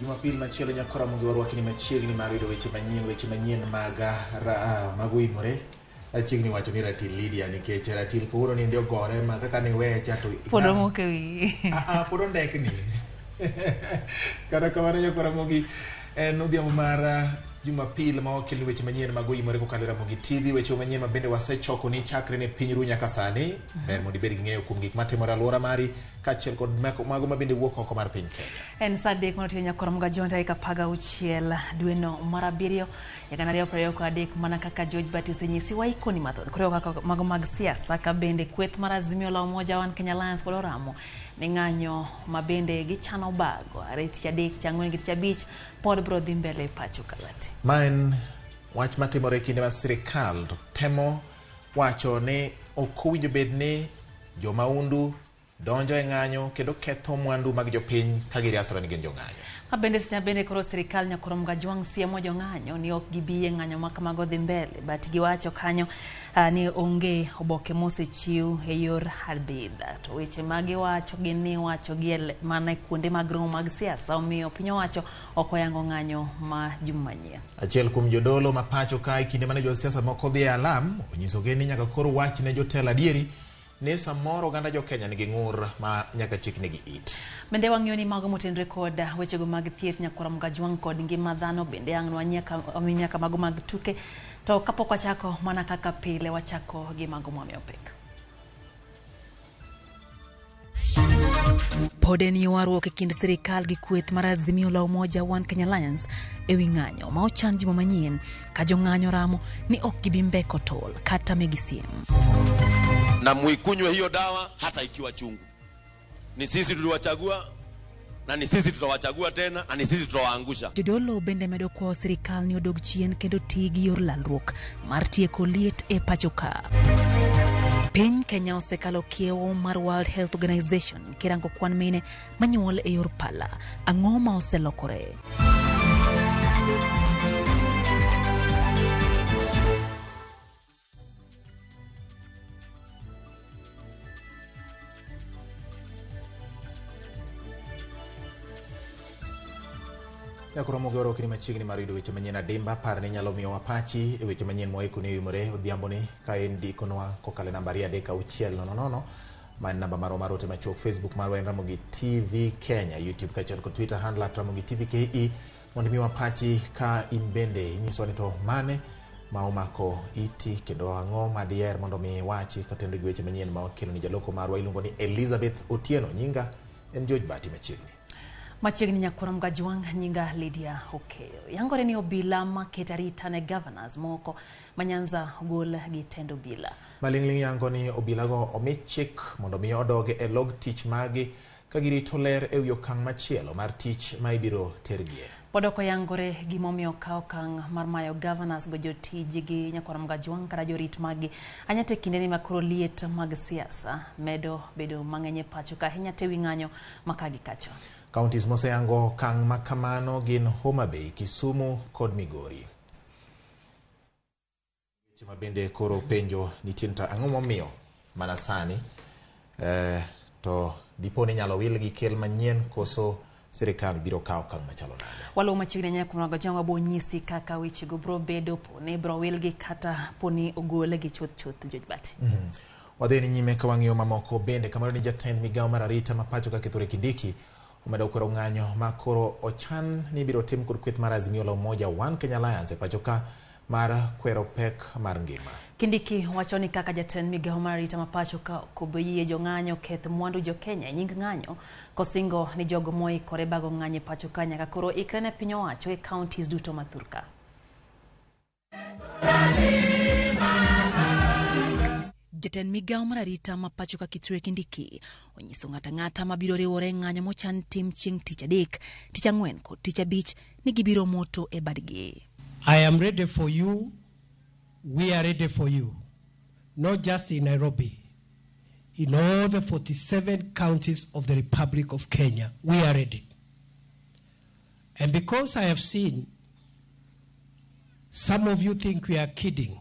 Jumapili machielo nyakora mungi warwaki ni machiegni mar yudo weche manyien mag OIMORE. Achiegni wacho ni ratil Lydia nikech ratil kawuono ni ndio gore ma kaka ni wecha to podo moke wi podo ndekni kada kamano nyakora mungi nodhiambo mar Jumapili ma okelo weche manyien mag OIMORE kokalo Ramogi TV. Weche manyien ma bende wasechoko ni chakre ne piny ru nyaka sani. Ber mondo ibed gi ng'eyo kuom gik matimore alwora mari kaachiel kod mago ma bende wuok oko mar piny Kenya. En saa adek motiyo nyakora mga jonta ikapaga uchiel dweno mar abiriyo yagana ariyo prayo ko adek mana kaka George Bati osenyisi waikoni mathoth koro kaka mago mag siasa ka bende kweth mar Azimio la Umoja One Kenya Alliance pod oramo ni ng'anyo ma bende gichano bago are tich adek tich ang'wen gi tich abich pod bro dhi mbele pacho kalati. Maen wach matimore kinde ma sirikal temo wacho ni ok owinjo bed ni jomaundu donjo e ng'anyo kendo ketho mwandu mag jopiny ka giriasore ni gin jong'anyo. Bende siya bende koro sirikal nyakoro mga jwang' siemo jong'anyo ni ok gibiye ng'anyo makamago dhi mbele but giwacho kanyo ni onge oboke mosechiw e yor arbida. To weche magiwacho gin ni wacho gi mana kuonde mag romo mag siasa omiyo piny owacho ok oyango ng'anyo ma juma manyien. Achiel kuom jodolo ma pacho ka kinde mane jo siasa moko dhi alam onyiso ni nyaka koro wach ne jotelo adieri ne samoro ganda jo Kenya nigi ng'ur ma nyaka chik negi it. Bende wang'yo ni mago motenre kod wechego mag thieth nyakora mga jwang' kod ngima dhano bende ang'nwa nyaka mago mag tuke to kapok wachako mana kaka pile wachako gi mago mwami opek. Pode ni waruok e kind sirikal gi kweth mar Azimio la Umoja One Kenya Alliance ewi ng'anyo ma ochan juma manyien ka jong'anyo ramo ni ok gibimbeko tol kata megisiem. Na muikunywe hiyo dawa hata ikiwa chungu. Ni sisi tuliwachagua na ni sisi tutawachagua tena na ni sisi tutawaangusha. Jodolo bende medo kwa sirikal ni odog chien kendo tigi yor lalruok mar tieko liet e pacho ka. Piny Kenya osekalo kiewo mar World Health Organization kirango kwan mine manyuol e yor pala. Ang'o ma oselokore? Nyakora mogoro kini machiegni mar yudo weche manyien adimba par ne nyalo miyo wapachi e weche manyien moiko ne OIMORE odhiambo ni ka en dikonwa kokale namba 36000 ma en namba maro marote machuok. Facebook marwa en Ramogi TV Kenya, YouTube kaachiel kod Twitter handle @Ramogi TV KE mondo mi wapachi ka in bende inyiso ni to mane ma omako iti kendo ang'o ma dier mondo mi wachi katendo gi weche manyien ma okelo ni jaloko marwa iluongo ni Elizabeth Otieno. Nyinga en George Bati machiegni. Machiegni nyakora mga jwang' nyinga Lydia Okeyo. Yangore ni obila maketa rita ne governors moko manyanza gol gi tendo bila. Malingling yango ni obila go omichik mondo mi odoge e log tich magi ka girito ler e wi okang' machielo mar tich ma ibiro tergie. Podoko yangore gimomiyo ka okang' mar mayo governors go jotiji gi nyakora mga jwang' kata jorit magi anyate kinde ni makoro liet mag siasa medo bedo mang'enye pacho ka hinyate wi ng'anyo makagi kacho. Counties moseyango kang' makamano gin Homa Bay, Kisumu kod Migori. Weche ma bende koro penjo nitie ta ang'o momiyo mana sani to dipo ni nyalo wil gi kel manyien koso sirikal biro kawo kang' machalo nade. Walo machiegni nyako mga jwang' bo nyisi kaka weche go bro bedo pone bro wil gi kata poni ogole gi chuth George Bati. Wadhi ni nyime ka wang'iyo mamoko bende kamaro ni jatend migawo mar arita mapacho ka Kithure Kindiki umedo kwero ng'anyo makoro ochan ni biro tim kod kweth mar Azimio la Umoja One Kenya Alliance pacho ka mar kwero pek mar ngima. Kindiki wacho ni kaka jatend migawo mar arita mapacho ka koboyie jong'anyo keth mwandu jo Kenya nying ng'anyo kosingo ni jogo moikore bago ng'anye pacho ka nyaka koro ikre ne piny owacho e counties duto mathurka. Jatend migawo mar arita mapacho ka Kithure Kindiki onyiso ng'ata mabiro riwore ng'anyo mochan tim chieng' tich adek, tich ang'wen kod tich abich ni gibiro moto e badgi. I am ready for you. We are ready for you. Not just in Nairobi. In all the 47 counties of the Republic of Kenya, we are ready. And because I have seen some of you think we are kidding,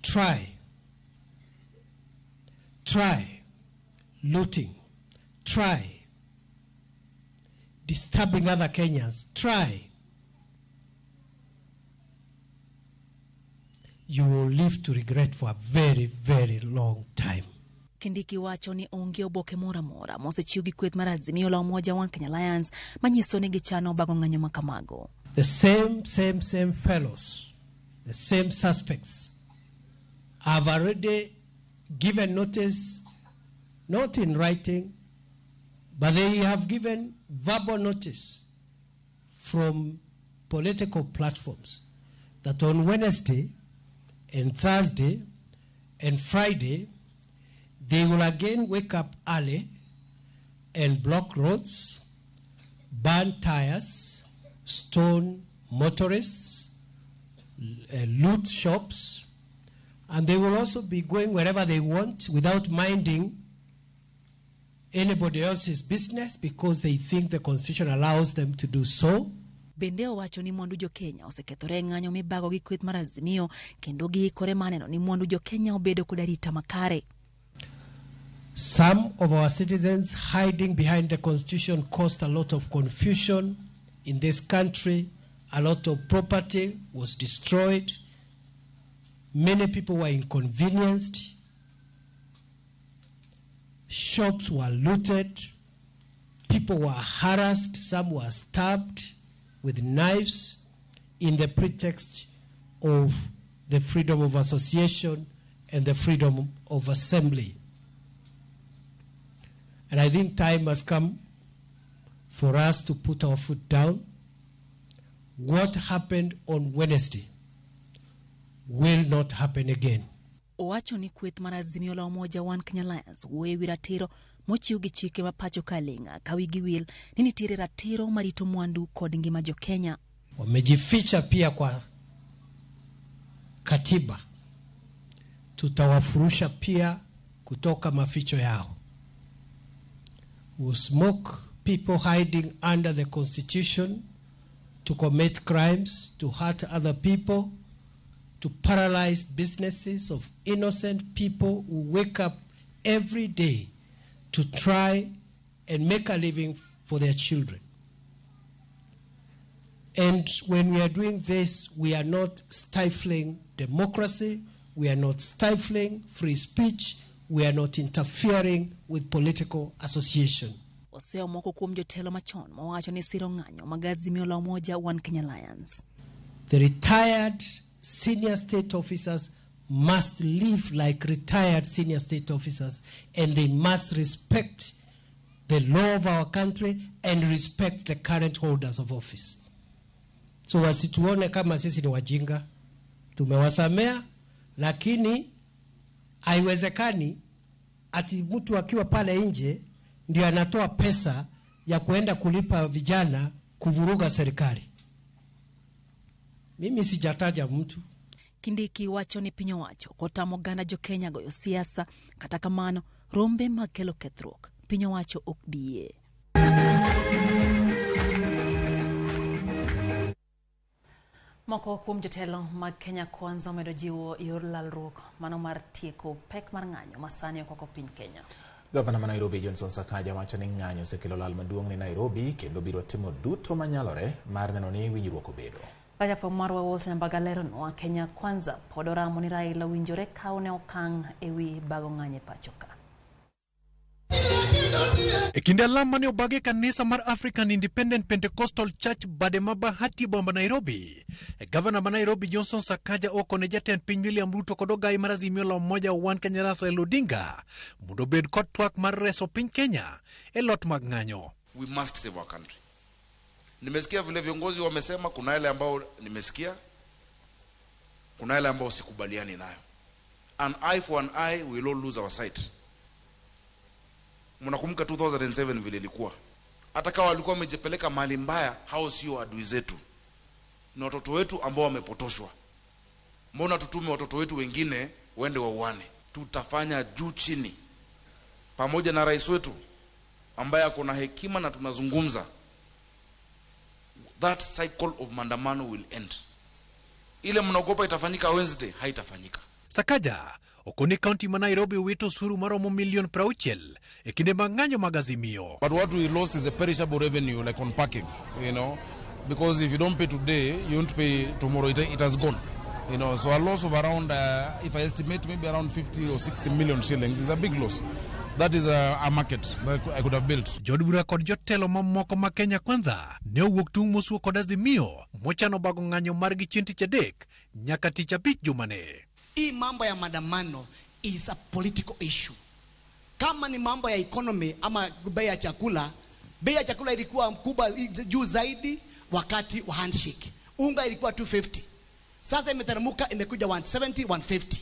try looting, try disturbing other Kenyans, try. You will live to regret for a very, very long time. Kindiki wacho ni onge oboke mora mosechiw gi kweth mar Azimio la Umoja One Kenya Alliance manyiso ni gichano bago ng'anyo makamago. The same fellows, the same suspects have already given notice, not in writing, but they have given verbal notice from political platforms that on Wednesday and Thursday and Friday, they will again wake up early and block roads, burn tires, stone motorists, loot shops, and they will also be going wherever they want without minding anybody else's business because they think the Constitution allows them to do so. Bende owacho ni mwandu jo Kenya osekethore ng'anyo mibago gi kweth mar Azimio kendo giikore maneno ni mwandu jo Kenya obedo kod arita makare. Some of our citizens hiding behind the Constitution caused a lot of confusion in this country. A lot of property was destroyed. Many people were inconvenienced. Shops were looted. People were harassed. Some were stabbed with knives in the pretext of the freedom of association and the freedom of assembly. And I think time has come for us to put our foot down. What happened on Wednesday will not happen again. Owacho ni kweth mar Azimio la Umoja One Kenya Alliance wuoyo wi ratiro mochiw gi chike mapacho kalinga kawigi wil ni nitiere ratiro marito mwandu kod ngima jo Kenya. Wamejificha pia kwa katiba. Tutawafurusha pia kutoka maficho yao. We'll smoke people hiding under the Constitution to commit crimes, to hurt other people, to paralyze businesses of innocent people who wake up every day to try and make a living for their children. And when we are doing this, we are not stifling democracy, we are not stifling free speech, we are not interfering with political association. Oseo moko kuom jotelo machon mawacho ni siro ng'anyo mag Azimio la Umoja One Kenya Alliance. The retired senior state officers must live like retired senior state officers, and they must respect the law of our country and respect the current holders of office. So wasituone kama sisi ni wajinga. Tumewasamea, lakini haiwezekani ati mtu akiwa pale nje ndio anatoa pesa ya kuenda kulipa vijana kuvuruga serikali. Mimi sijataja mtu. Kindiki wacho ni pinyo wacho kotamo gana jo Kenya goyo siasa kata kamano rombe makelo kethruok pinyo wacho ok biye. Moko kuom jotelo mag Kenya Kwanza omedo jiwo yor lalruok mano mar tieko pek mar ng'anyo masani okoko piny Kenya. Gavana ma Nairobi Johnson Sakaja wacho ni ng'anyo osekelo lal maduong' ni Nairobi kendo biro timo duto manyalore mar neno ni winjruok obedo. Jafwambo marwa Wolf Nyambagalero wa Kenya Kwanza pod oramo ni Raila winjore kawo ne okang' ewi bago ng'anyo pacho ka. Ekinde lama ne obage kanisa mar African Independent Pentecostal Church Bademaba hati bomba Nairobi. Governor ma Nairobi Johnson Sakaja oko ne jatend piny William Ruto kod ogai mar Azimio la Umoja One Kenya Raila Odinga mondo bed kod twak mar reso piny Kenya e lot mag ng'anyo. We must save our country. Nimesikia vile viongozi wamesema, kuna yale ambao nimesikia, kuna yale ambao sikubaliani nayo. An eye for an eye, we will all lose our sight. Mnakumbuka 2007 vile ilikuwa. Hata kama walikuwa wamejipeleka mahali mbaya, hao sio adui zetu. Ni watoto wetu ambao wamepotoshwa. Mbona tutume watoto wetu wengine waende wauane? Tutafanya juu chini pamoja na rais wetu ambaye ako na hekima na tunazungumza. That cycle of maandamano will end. Ile mnaogopa itafanyika Wednesday, haitafanyika. Sakaja okoni county ma Nairobi wito suru maromo milion prauchiel ekinde mang'anyo mag Azimio. But what we lost is a perishable revenue, like on parking, you know, because if you don't pay today, you won't pay tomorrow. It has gone, you know. So a loss of around, if I estimate, maybe around 50 or 60 million shillings is a big loss. That is a market that I could have built. Jodbura kod jotelo mamoko ma Kenya Kwanza ne owuok tung' mosuo kod Azimio mochano bago ng'anyo margi chieng' tich adek nyaka tich abich jumane. Hii mambo ya maandamano is a political issue. Kama ni mambo ya economy ama bei ya chakula ilikuwa mkubwa juu zaidi wakati wa handshake. Unga ilikuwa 250. Sasa imeteremka imekuja 170, 150.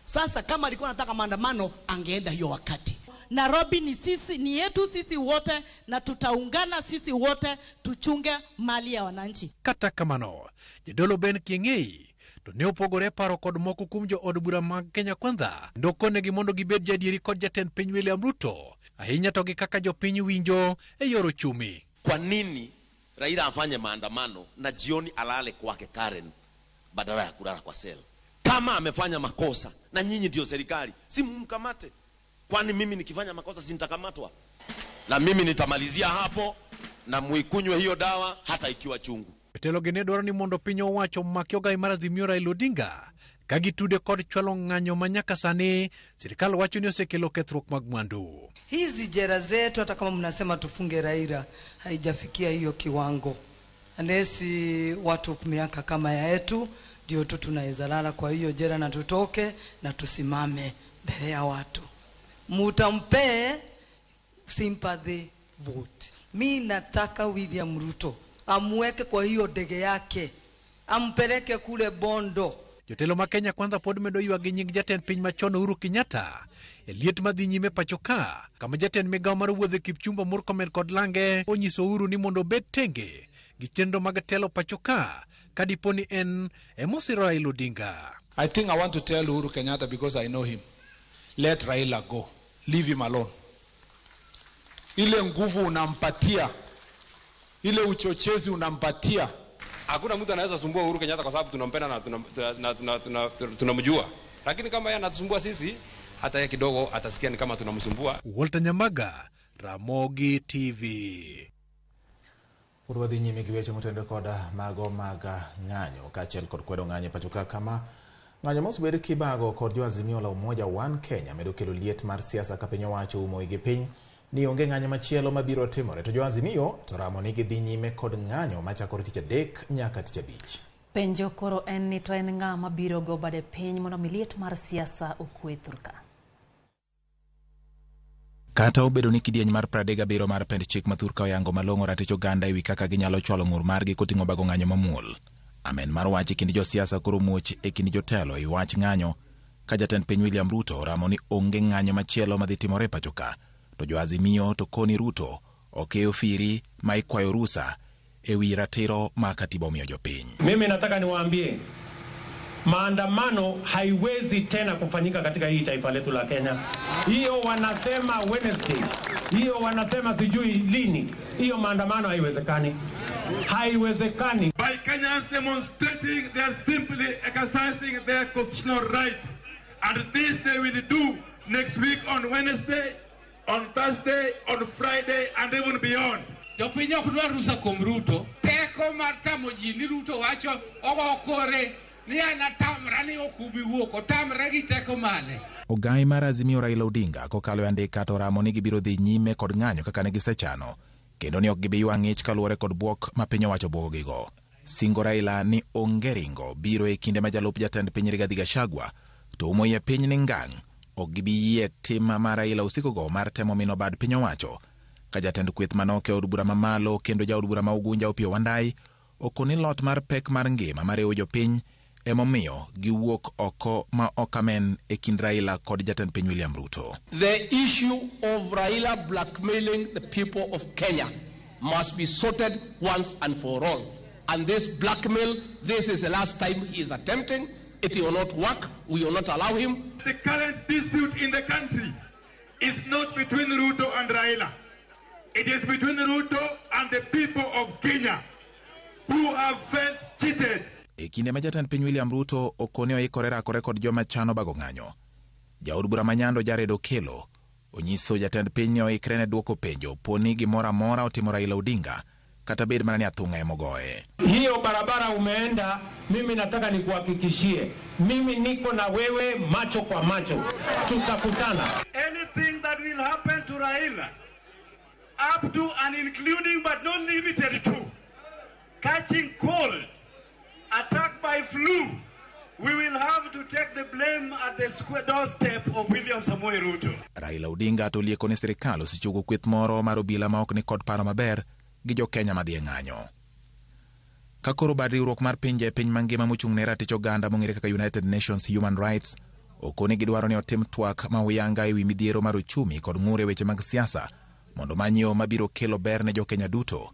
Sasa kama alikuwa anataka maandamano angeenda hiyo wakati. Nairobi ni sisi, ni yetu sisi wote, na tutaungana sisi wote tuchunge mali ya wananchi. Kata kamano, Jadolo Ben Kieng'ei to ne opogore paro kod moko kuom jo od bura mag Kenya Kwanza ndokonegi mondo gibed jadieri kod jatend piny William Ruto ahinya to gi kaka jopiny winjo e yor uchumi. Kwa nini Raila afanye maandamano na jioni alale kwake Karen badala ya kulala kwa sel? Kama amefanya makosa na nyinyi ndio serikali, si mumkamate. Kwani mimi nikifanya makosa si nitakamatwa? Na mimi nitamalizia hapo na muikunywe hiyo dawa hata ikiwa chungu. Jotelo gene dwaro ni mondo piny owacho maki ogai mar Azimio Raila Odinga ka gitude kod chwalo ng'anyo ma nyaka sani sirikal wacho ni osekelo kethruok mag mwandu. Hizi jera zetu hata kama mnasema tufunge Raila haijafikia hiyo kiwango. Anesi watu miaka kama ya yetu ndio tu tunaweza lala kwa hiyo jera na tutoke na tusimame mbele ya watu. Mutampe sympathy vote. Mi nataka William Ruto amweke kwa hiyo ndege yake, ampeleke kule Bondo. Jotelo ma Kenya Kwanza pod medo ywak nying jatend piny machon Uhuru Kenyatta e liet madhi nyime pacho ka, kama jatend migawo mar wuodhe Kipchumba Murkomen kod Lange onyiso Uhuru ni mondo bed tenge gi chenro mag telo pacho ka kadiponi en emosiro Raila Odinga. I think I want to tell Uhuru Kenyatta, because I know him, let Raila go, leave him alone. Ile nguvu unampatia, ile uchochezi unampatia, hakuna mtu anaweza sumbua Uhuru Kenyatta kwa sababu tunampenda na tunamjua. Lakini kama yeye anatusumbua sisi, hata yeye kidogo atasikia ni kama tunamsumbua. Walter Nyamaga, Ramogi TV. Urwadhi nyime gi weche motende koda mago mag ng'anyo kaachiel kod kwedo ng'anyo pacho ka kama ng'anyo mosebedo kibago kod jo Azimio la Umoja One Kenya medo kelo liet mar siasa ka piny owacho umo igi piny ni onge ng'anyo machielo mabiro timore, to jo Azimio to ramo ni gidhi nyime kod ng'anyo machakore tich adek nyaka tich abich. Penjo koro en ni to en ng'a mabiro go bade piny mondo liet mar siasa okwe thurka. Kata obedo ni kidieny mar 37 mar pend chik mathurka oyango malong'o ratich oganda ewi kaka ginyalo chwalo ng'ur margi koting'o bago ng'anyo mamuol. Amen mar wach e kind josiasa koro muoch e kind jotelo e wach ng'anyo ka jatend piny William Ruto ramo ni onge ng'anyo machielo madhi timore pacho ka, to jo Azimio to koni Ruto okeyo firi ma ikwayo rusa ewi ratiro ma katiba omiyo jopiny. Mimi nataka niwaambie maandamano haiwezi tena kufanyika katika hii taifa letu la Kenya. Hiyo wanasema Wednesday, hiyo wanasema sijui lini, hiyo maandamano haiwezekani. Haiwezekani. By Kenyans demonstrating, they are simply exercising their constitutional right. And this they will do next week on Wednesday, on Thursday, on Friday, and even beyond. Jopinyo kudwa rusa kuom Ruto. Teko mar tamo ji ni Ruto wacho ogokore ni anatamra ni okubi wuok, otamre gi teko mane. Ogai mar Azimio Raila Odinga kokalo e andika to ramo ni gibiro dhi nyime kod ng'anyo kaka ne gisechano, kendo ni ok gibi ywa ng'ich kaluwore kod buok ma piny owacho buogigo. Singo Raila ni onge ringo biro e kinde ma jalup jatend piny Rigathi Gachagua to umoyie piny ni ngang' ok gibi yie tim mar Raila usikogo mar temo mino bad piny owacho, ka jatend kweth manok e od bura mamalo kendo jaod bura ma Ugunja Opiyo Wandayi okoni lot mar pek mar ngima marewo jopiny emomiyo giwuok oko ma okamen e kind Raila kod jatend piny William Ruto. The issue of Raila blackmailing the people of Kenya must be sorted once and for all. And this blackmail, this is the last time he is attempting. It will not work. We will not allow him. The current dispute in the country is not between Ruto and Raila. It is between Ruto and the people of Kenya who have felt cheated. E kinde ma jatend piny William Ruto okone oikore rakore kod joma chano bago ng'anyo, jaod bura manyando Jared Okelo onyiso jatend piny ni oikre ne duoko penjo poni gimoro amora otimo Raila Odinga kata bed mana ni athung'a emogoye. Hiyo barabara umeenda, mimi nataka nikuhakikishie, mimi niko na wewe macho kwa macho, tutakutana. Anything that will happen to Raila, up to and including but not limited to catching cold, attacked by flu, we will have to take the blame at the doorstep of William Samoei Ruto. Raila Odinga to lieko ni sirikal osichugo kweth moro mar obila ma ok ni kod paro maber gi jo Kenya madhi e ng'anyo. Ka koro bad riwruok mar pinje e piny mangima mochung' ne ratich oganda mong'ere kaka United Nations Human Rights okoni gidwaro ni otim twak ma uyanga e wi midhiero mar uchumi kod ng'ur e weche mag siasa mondo manyo mabiro kelo ber ne jo Kenya duto.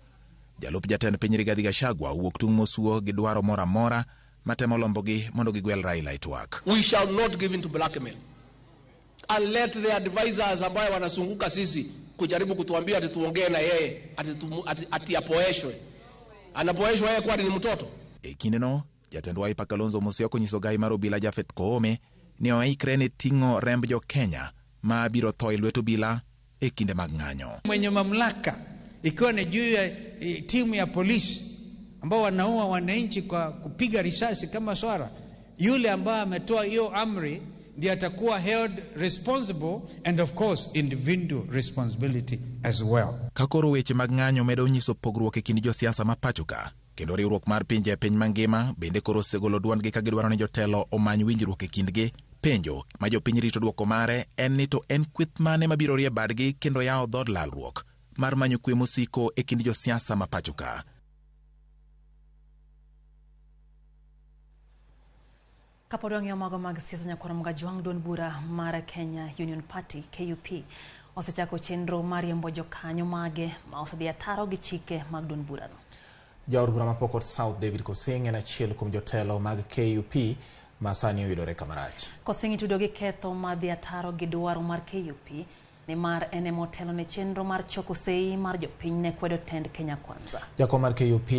Jalup jatend piny Rigathi Gachagua wuok tung' mosuo gi dwaro moro amora matemo lombogi mondo gigwel Raila e twak. We shall not give in to blackmail and let the advisors ambao wanazunguka sisi kujaribu kutuambia ati tuongee na yeye ati apoeshwe. Anapoeshwa yeye kwani ni mtoto? E kindeno jatend Wiper Kalonzo Musyoka onyiso gai mar obila Japhet Koome ni oikre ne ting'o remb jo Kenya ma biro tho e lwet obila e kinde mag ng'anyo. Mwenye mamlaka ikiwa ni juu ya timu ya polisi ambao wanaua wananchi kwa kupiga risasi kama swara, yule ambaye ametoa hiyo amri ndiye atakuwa held responsible, and of course individual responsibility as well. Kakoro weche mag ng'anyo medo nyiso pogruok e kind josiasa ma pachoka, kendo riwruok mar pinje e piny mangima bende koro segolo duondgi ka gidwaro ni jotelo omany winjruok e kindgi. Penjo ma jopiny rito duoko mare en ni to en kweth mane mabiro rie badgi kendo yawo dhod lalruok mar manyo kwe mosiko e kind josiasa ma pachoka. Kapod wang'iyo mago mag siasa nyakoro mga jwang' duond bura mar Kenya Union Party KUP osechako chenro mar riembo jokanyo mage ma osedhi ataro gi chike mag duond burano. Jaod bura ma Pokot South David Kosing en achiel kuom jotelo mag KUP ma sani oyudore kamarach. Kosing itudo gi ketho madhi ataro gi dwaro mar KUP ni mar ene motelo ne chenro mar choko sei mar jopiny ne kwedo tend Kenya Kwanza. Jakom mar KUP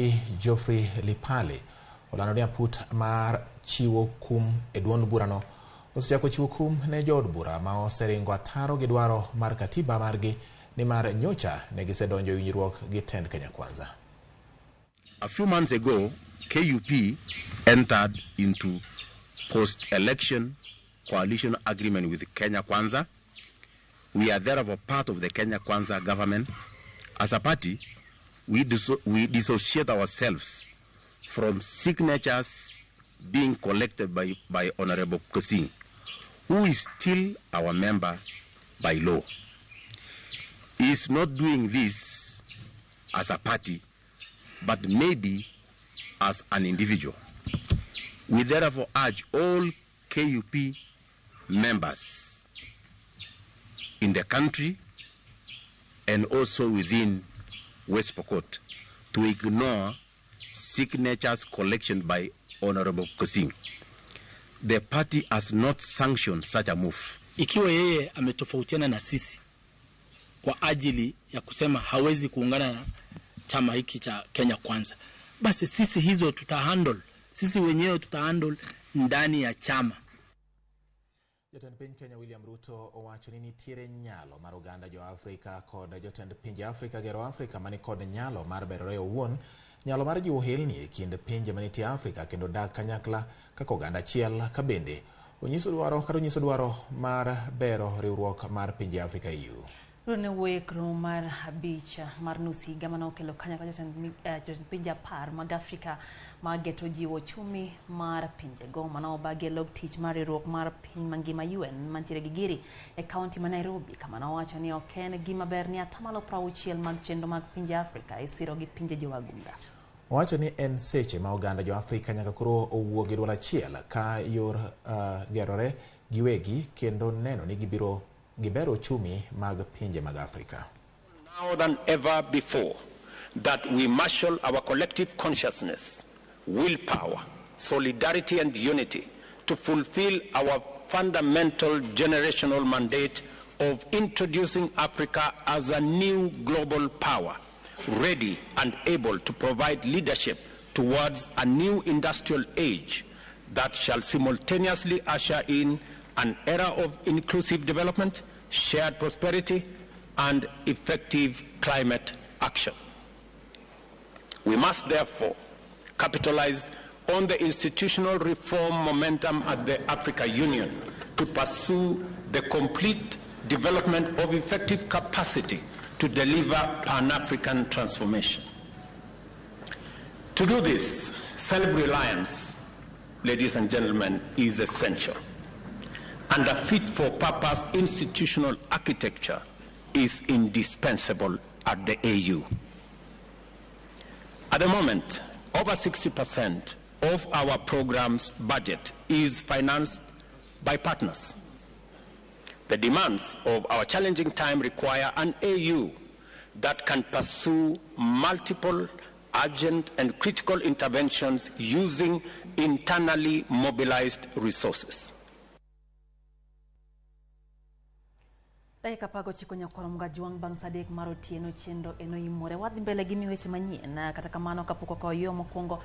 Geoffrey Lipale olano ni aput mar chiwo kum e duond burano osechako chiwo kum ne jood bura ma oseringo ataro gi dwaro mar katiba margi ni mar nyocha ne gisedonjo winjruok gi tend Kenya Kwanza. A few months ago, KUP entered into post-election coalition agreement with Kenya Kwanza. We are therefore part of the Kenya Kwanza government. As a party, we dissociate ourselves from signatures being collected by Honorable Kosing, who is still our member by law. He is not doing this as a party, but maybe as an individual. We therefore urge all KUP members in the country and also within West Pokot to ignore signatures collection by Honorable Kosing. The party has not sanctioned such a move. Ikiwa yeye ametofautiana na sisi kwa ajili ya kusema hawezi kuungana na chama hiki cha Kenya Kwanza, basi sisi hizo tutahandle, sisi wenyewe tutahandle ndani ya chama. Jotend piny Kenya William Ruto owacho ni nitiere nyalo mar oganda jo Afrika kod jotend pinje Afrika gero Afrika mani kod nyalo mar berore owuon, nyalo mar jiwo ohelni e kind pinje manitie Afrika kendo dak kanyakla kaka oganda achiel ka bende onyiso dwaro mar bero riwruok mar pinje Afrika EU. Rune wekro mar abicha mar nus higa mane okelo kanyakla jotend pinje 10 mag Afrika mag geto jiwo chumi mar pinjego mane obagi log tich mar riwruok mar piny mangima UN mantiere gi giri e kaunti ma Nairobi, kama nowacho ni ok en gima ber ni 60% mag chenro mag pinje Afrika isiro gi pinje jowagunda. Owacho ni en seche ma oganda jo Afrika nyaka koro owuo gi dwol achiel ka yor gerore giwegi kendo neno ni gibero chumi mag pinje mag Afrika. Now than ever before, that we marshal our collective consciousness, willpower, solidarity and unity to fulfill our fundamental generational mandate of introducing Africa as a new global power, ready and able to provide leadership towards a new industrial age that shall simultaneously usher in an era of inclusive development, shared prosperity, and effective climate action. We must therefore capitalize on the institutional reform momentum at the Africa Union to pursue the complete development of effective capacity to deliver Pan-African transformation. To do this, self-reliance, ladies and gentlemen, is essential. And a fit-for-purpose institutional architecture is indispensable at the AU. At the moment, over 60% of our program's budget is financed by partners. The demands of our challenging time require an AU that can pursue multiple urgent and critical interventions using internally mobilized resources. Dakika pago chiko nyakoro mgajuang bang sadek marotieno chendo eno imore wadhi mbele gi weche manyien na kata kamano kapoko kwa yo mokwongo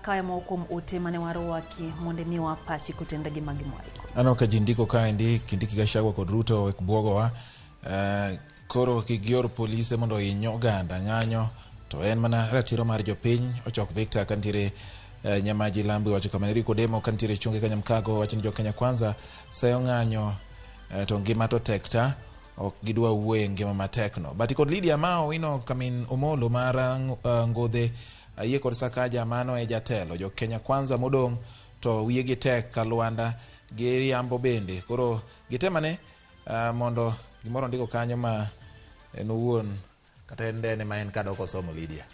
kaya maukom ote mane warwaki monde mi wapachi kutenda gi magi mwaiko. Ano ka jindiko kaendi Kindiki Gachagua kod Ruto wek buogowa koro kigior polise mondo inyo oganda ng'anyo to en mana ratiro mar jopiny ochok Victor kantire Nyamaji Lambu wacho kama Niko Demo kantire chunge Kanyamkago wacho ni jo Kenya Kwanza sayo ng'anyo to ngima to tekta ok gidwa wuoye ngima matekno but kod Lydia Mao ino kamin omolo mar ngodhe ayie kod Sakaja mano e jatelo jo Kenya Kwanza modong to wiye gi tek kalwanda geri ambo bende koro gitemane mondo gimoro ndiko kanyo ma en wuon kata ndene ma en kadoko somo Lydia.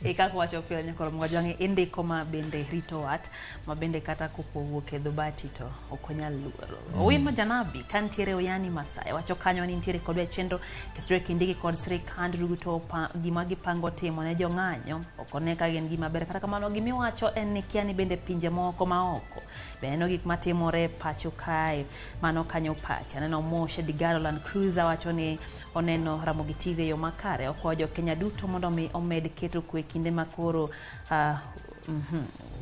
Ikako wacho pia nyakoro mgajuang indiko ma bende rito wat ma bende kata kopo wuok e dhobati to okonyal luoro. Owino janabi kantiere Oyani Masai wacho kanyo ni ntiere kod chenro kethre kindiki kod sirikand Ruto gima gipango timo ne jong'anyo okoneka gen gima ber kata kamano gimi wacho en ni kiani bende pinje moko maoko beno gik matimore pacho kae mano kanyo pacha neno Moshe Digaro Land Cruiser wacho ni oneno Ramogi TV yo makare okwajo Kenya duto mondo mi omed keto kwe kinde makoro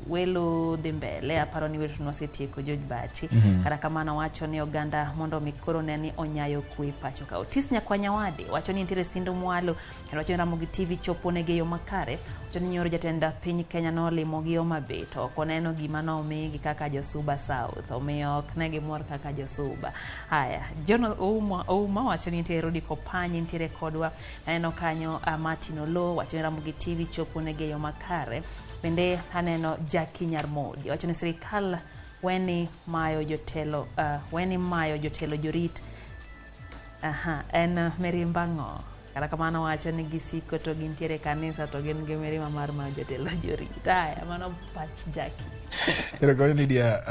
welo dembele aparo ni wetu nwasetieko George Bati kata kamano wacho ni oganda mondo mikoro neni onyayo kwe pacho ka Otis Nyakwanyawade wacho ni ntiere Sindo Mwalo kendo wacho ni Ramogi TV chopo nege yo makare wacho ni nyoro jatenda piny Kenya no limo gi yo mabeto koneno gima no omigi kaka Josuba South omiyo ok negi mor kaka Josuba. Haya Jono Ouma wacho ni ntiere Rudi Kopanyi ntiere kodwa neno kanyo Martin Olo wacho ni Ramogi TV chopo nege yo makare bende haneno Jackie Nyarmodi wacho ni serikal weni mayo jotelo jorit en Merimbango kata kamano wacho ni gisiko to gintiere kanisa to gin gi mirima mar mayo jotelo jorit. Haya mano pach Jackie. Erogoyo Lydia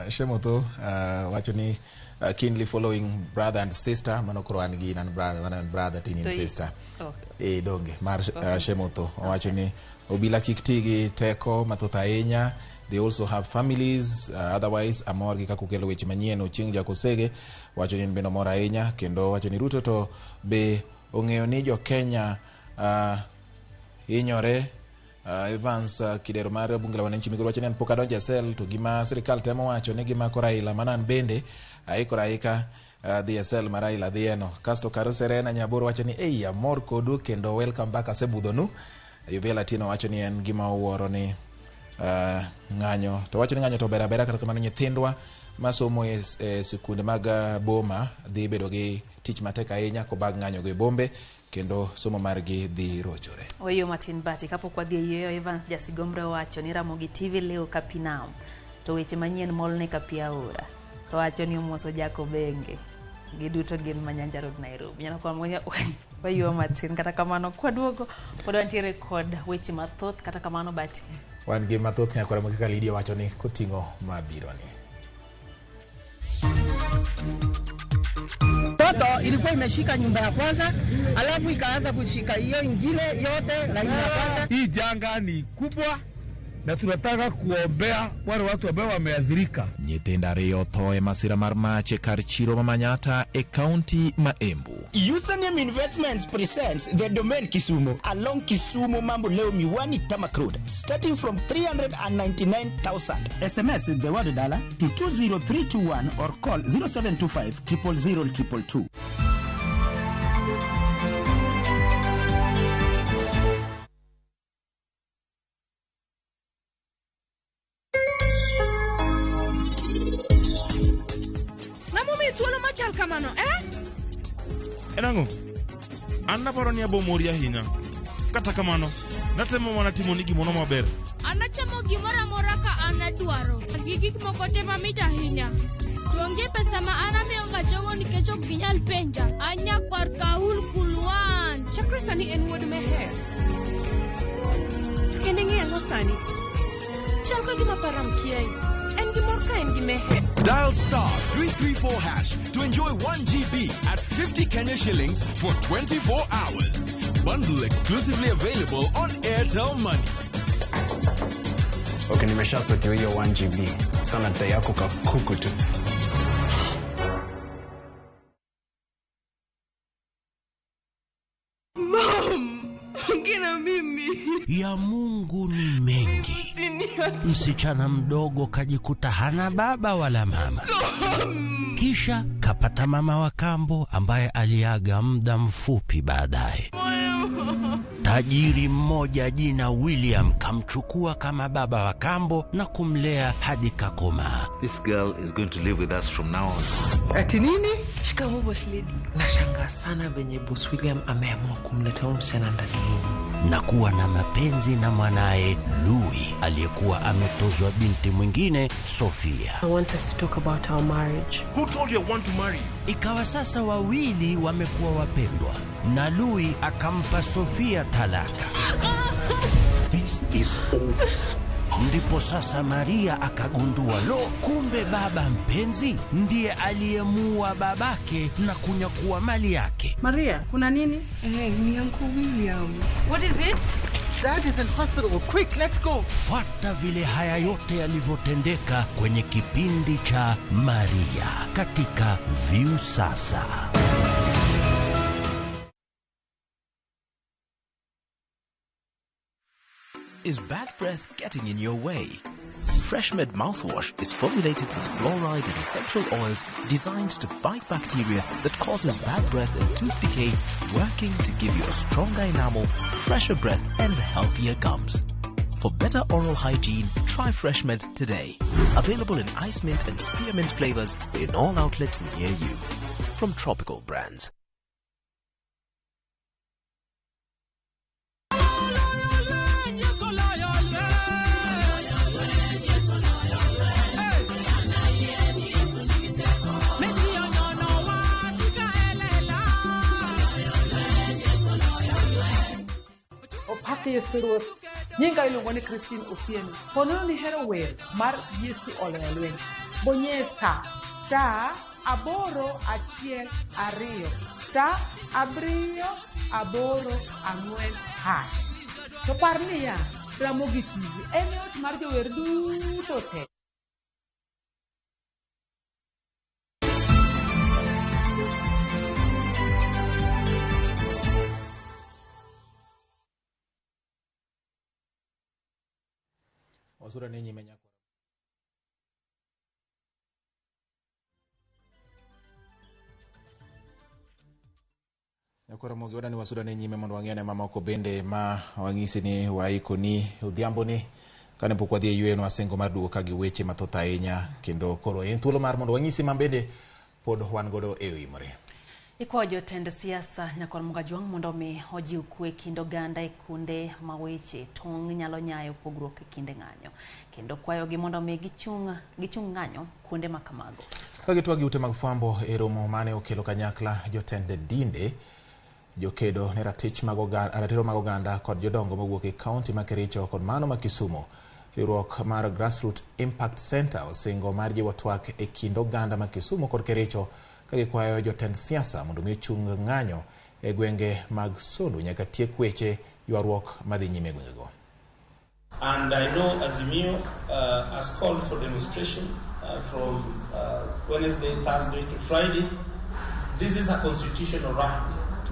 Shemotho wacho ni keenly following brother and sister mano koro an gi nan brother tin sister donge mar Shemotho wacho ni obila kiktigi teko mathoth ahinya. They also have families otherwise amor gi kako kelo weche manyien Ochieng' Jakosege wacho ni beno mor ahinya kendo wacho ni Ruto to be ong'eyo ni jo Kenya hinyore. Evans Kidero mar bunge la wananchi Migoro wacho ni pok adonjo sel to gima sirikal temo wacho ni gima Raila manan bende aikora dhi sel mar Raila dhieno kasto Karo Serena Nyaboro wacho ni amor kodu kendo welcome back asebudhonu. Yuvela Tino wacho ni en gima owuoro ni ng'anyo to wacho ni ng'anyo to berabera kata kamano nyithindwa masomo sikunde mag boma dhi bedo gi tich matek ahinya ko bag ng'anyo go bombe kendo somo margi dhi rochore. Oyo Martin Bati kapok wadhi yeyo Evans Jasigombre wacho ni Ramogi TV leo kapinam to weche manyien molne kapia ora to wacho ni omoso jako benge giduto gin Manyanja Road Nairobi. Nyalo kwa moyo wayo Martin kata kamano kwaduogo pod wantiere kod weche mathoth kata kamano Bati wan gi mathoth nyaka Ramogi ka Lydia wacho ni koting'o mabiro ni. Toto ilikuwa imeshika nyumba ya kwanza, alafu ikaanza kushika hiyo ingine yote laini ya kwanza. Hii janga ni kubwa na tunataka kuombea wale watu ambao wameathirika. Nyithindo ariyo tho e masira mar mach e kar chiro ma Manyatta e kaunti ma Embu. Username Investments presents the domain Kisumu along Kisumu Mambo Leo Miwani Tamak Road starting from 399,000. SMS the word dollar to 20321 or call 0725 000 222. Kamano, Enango, anna paro ni abomori ahinya. Kata kamano, natemo mana timo ni gimono maber. Anachamo gimoro amora ka anadwaro. Gik moko te mamit ahinya. Onge pesa ma anamiyo ga jogo nikech ok ginyal penja. Anya kor kaul kulwan. Chakre sani en wuod meher. Kende ng'eyo sani. Chal ka gima param kiai. En gimor ka en gimeher. Dial *334# to enjoy 1 GB at 50 Kenya shillings for 24 hours. Bundle exclusively available on Airtel Money. Okay, nimeshaseti hiyo 1 GB. Sana data yako kakuku tu. Mom, ngina mimi. Ya Mungu ni mengi. Msichana mdogo kajikuta hana baba wala mama. Kisha kapata mama wa kambo ambaye aliaga muda mfupi baadaye. Tajiri mmoja jina William kamchukua kama baba wa kambo na kumlea hadi kakoma. This girl is going to live with us from now on. Ati nini? Shikamoo boss lady. Nashangaa sana venye boss William ameamua kumleta msichana ndani. Na kuwa na mapenzi na mwanae Louis aliyekuwa ametozwa binti mwingine Sofia. I want us to talk about our marriage. Who told you I want to marry? Ikawa sasa wawili wamekuwa wapendwa na Louis akampa Sofia talaka. This is over. Ndipo sasa Maria akagundua kumbe baba mpenzi ndiye aliyemuua babake na kunyakua mali yake. Maria, kuna nini? Ni Uncle William. What is it? Dad is in hospital. Quick, let's go. Fuata vile haya yote yalivyotendeka kwenye kipindi cha Maria katika View Sasa. Is bad breath getting in your way? Freshmed mouthwash is formulated with fluoride and essential oils designed to fight bacteria that causes bad breath and tooth decay, working to give you a stronger enamel, fresher breath and healthier gums. For better oral hygiene, try Freshmed today. Available in ice mint and spearmint flavors in all outlets near you. From Tropical Brands. Yesu nyinga iluongo ni Christine Osieno. Ponono ni hero wer mar Yesu oloyo lweny. Bonyeza *812 *784#. To par niya, Ramogi TV en ot mar jower duto te. Wasura ni nyime nyako. Nyakora Ramogi wadani wasura ni nyime mondo wang'ene mama oko bende ma wang'isi ni waiko ni udhiambo ni kane pok wadhi e yueno asengo mar duogo ka gi weche mathoth ahinya kendo koro en thuolo mar mondo wanyisi mambende pod wan godo e OIMORE. Iko jotend siasa nyakor Mugajwang mondo mi ojiw kwe kind oganda e kunde ma weche tong' nyalo nyayo pogruok e kinde ng'anyo kendo kwayogi mondo mi gichung ng'anyo kunde ma kamago. Ka gitwagi ute mag fwambo e romo mane okelo kanyakla jotend dinde, jokedo ne ratiro mag oganda kod jodongo mawuok e kaunti ma Kericho kod mano ma Kisumu. Riwruok mar Grassroots Impact Center osingo mar jiwo twak e kind oganda ma Kisumu kod Kericho ka gikwayo jotend siasa mondo mi ochung ng'anyo e gwenge mag Sondu nyaka tiek weche ywaruok madhi nyime gwengego. And I know Azimio has called for demonstration from Wednesday, Thursday to Friday. This is a constitutional right,